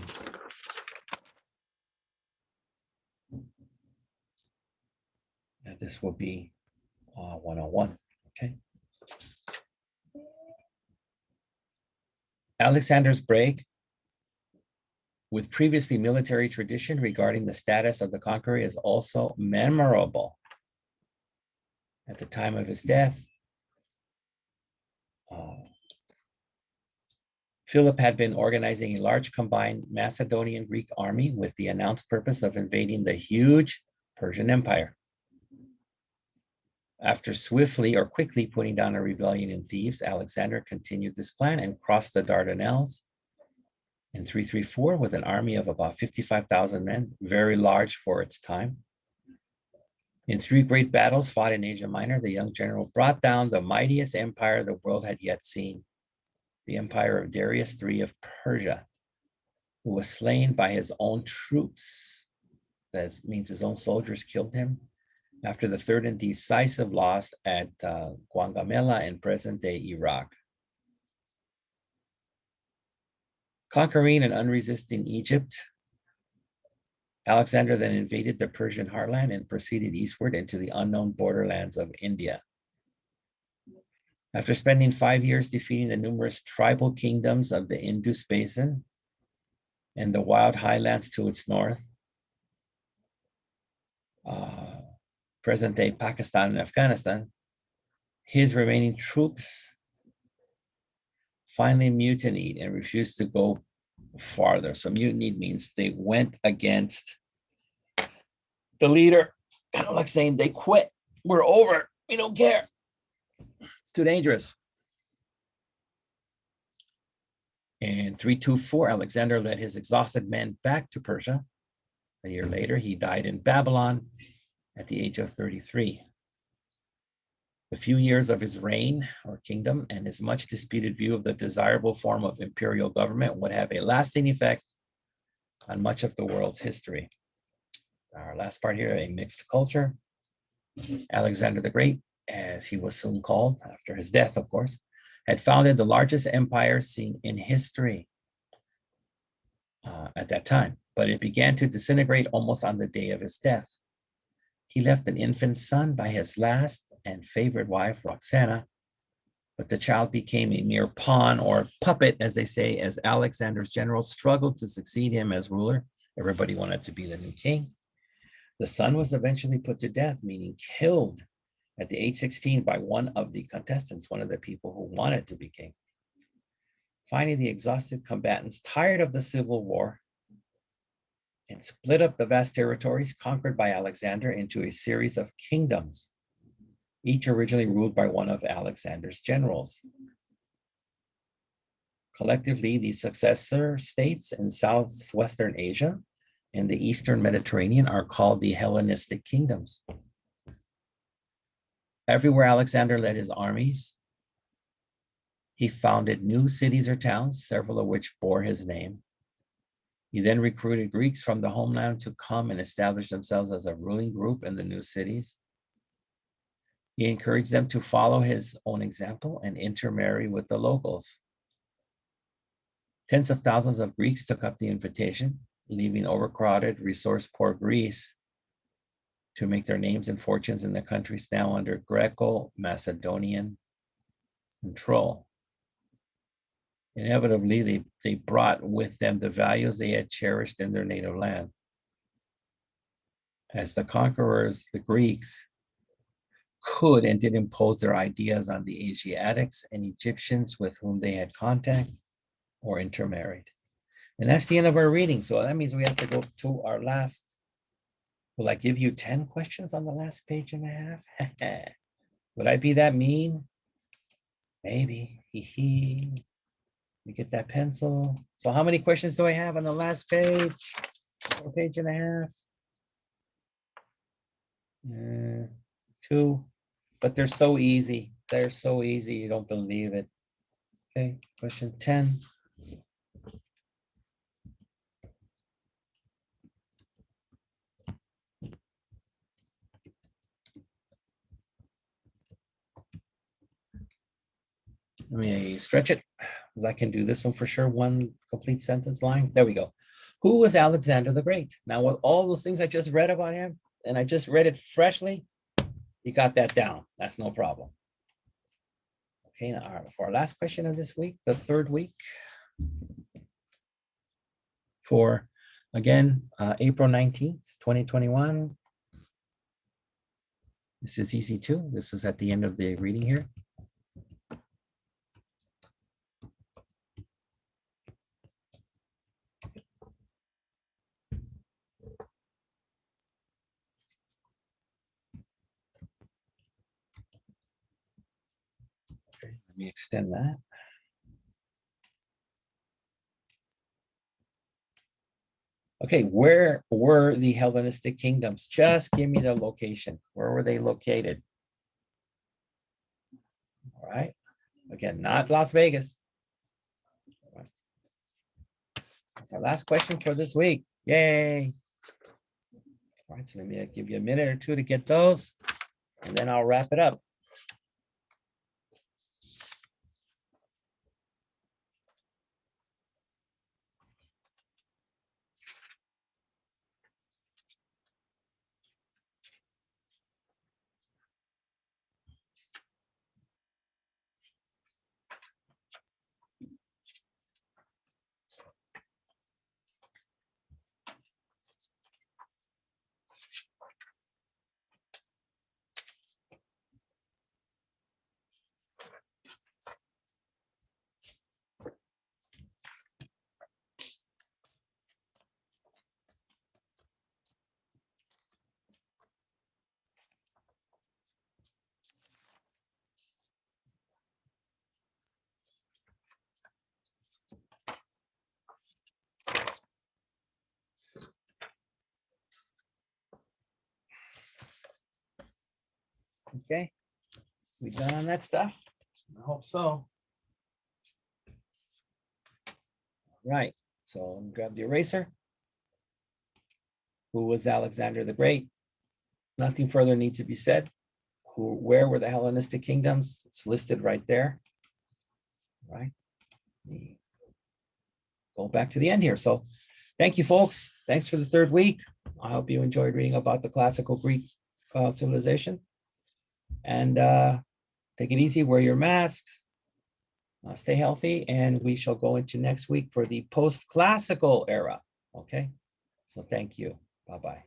this will be 101. Okay. Alexander's break with previously military tradition regarding the status of the conqueror is also memorable. At the time of his death, Philip had been organizing a large combined Macedonian Greek army with the announced purpose of invading the huge Persian Empire. After swiftly or quickly putting down a rebellion in Thebes, Alexander continued this plan and crossed the Dardanelles in 334 with an army of about 55,000 men, very large for its time. In 3 great battles fought in Asia Minor, the young general brought down the mightiest empire the world had yet seen, the empire of Darius III of Persia, who was slain by his own troops. That means his own soldiers killed him after the third and decisive loss at Gaugamela in present-day Iraq. Conquering and unresisting Egypt, Alexander then invaded the Persian heartland and proceeded eastward into the unknown borderlands of India. After spending 5 years defeating the numerous tribal kingdoms of the Indus Basin and the wild highlands to its north, present-day Pakistan and Afghanistan, his remaining troops finally mutinied and refused to go farther. So mutinied means they went against the leader, kind of like saying they quit. We're over. We don't care. It's too dangerous. In 324, Alexander led his exhausted men back to Persia. A year later, he died in Babylon at the age of 33. The few years of his reign or kingdom and his much disputed view of the desirable form of imperial government would have a lasting effect on much of the world's history. Our last part here, a mixed culture. Alexander the Great, as he was soon called after his death, of course, had founded the largest empire seen in history at that time, but it began to disintegrate almost on the day of his death. He left an infant son by his last and favorite wife, Roxana, but the child became a mere pawn or puppet, as they say, as Alexander's generals struggled to succeed him as ruler. Everybody wanted to be the new king. The son was eventually put to death, meaning killed at the age 16 by one of the contestants, one of the people who wanted to be king. Finally, the exhausted combatants, tired of the civil war, and split up the vast territories conquered by Alexander into a series of kingdoms, each originally ruled by one of Alexander's generals. Collectively, these successor states in southwestern Asia and the eastern Mediterranean are called the Hellenistic kingdoms. Everywhere Alexander led his armies, he founded new cities or towns, several of which bore his name. He then recruited Greeks from the homeland to come and establish themselves as a ruling group in the new cities. He encouraged them to follow his own example and intermarry with the locals. Tens of thousands of Greeks took up the invitation, leaving overcrowded, resource-poor Greece to make their names and fortunes in the countries now under Greco-Macedonian control. Inevitably, they brought with them the values they had cherished in their native land. As the conquerors, the Greeks could and did impose their ideas on the Asiatics and Egyptians with whom they had contact or intermarried. And that's the end of our reading. So that means we have to go to our last. Will I give you 10 questions on the last page and a half? Would I be that mean? Maybe. Let me get that pencil. So how many questions do I have on the last page? A page and a half. 2, but they're so easy. They're so easy, you don't believe it. Okay, question 10. Let me stretch it, because I can do this one for sure. One complete sentence line. There we go. Who was Alexander the Great? Now, with all those things I just read about him, and I just read it freshly, you got that down. That's no problem. Okay, now for our last question of this week, the third week, for, again, April 19th, 2021. This is easy too. This is at the end of the reading here. Okay, let me extend that. Okay, where were the Hellenistic kingdoms? Just give me the location. Where were they located? All right. Again, not Las Vegas. All right. That's our last question for this week. Yay. All right, so let me give you a minute or two to get those, and then I'll wrap it up. Okay, we done on that stuff? I hope so. Right, so grab the eraser. Who was Alexander the Great? Nothing further needs to be said. Where were the Hellenistic kingdoms? It's listed right there. Right. Go back to the end here. So thank you, folks. Thanks for the third week. I hope you enjoyed reading about the classical Greek civilization. And take it easy, wear your masks, stay healthy, and we shall go into next week for the post-classical era. Okay, so thank you. Bye-bye.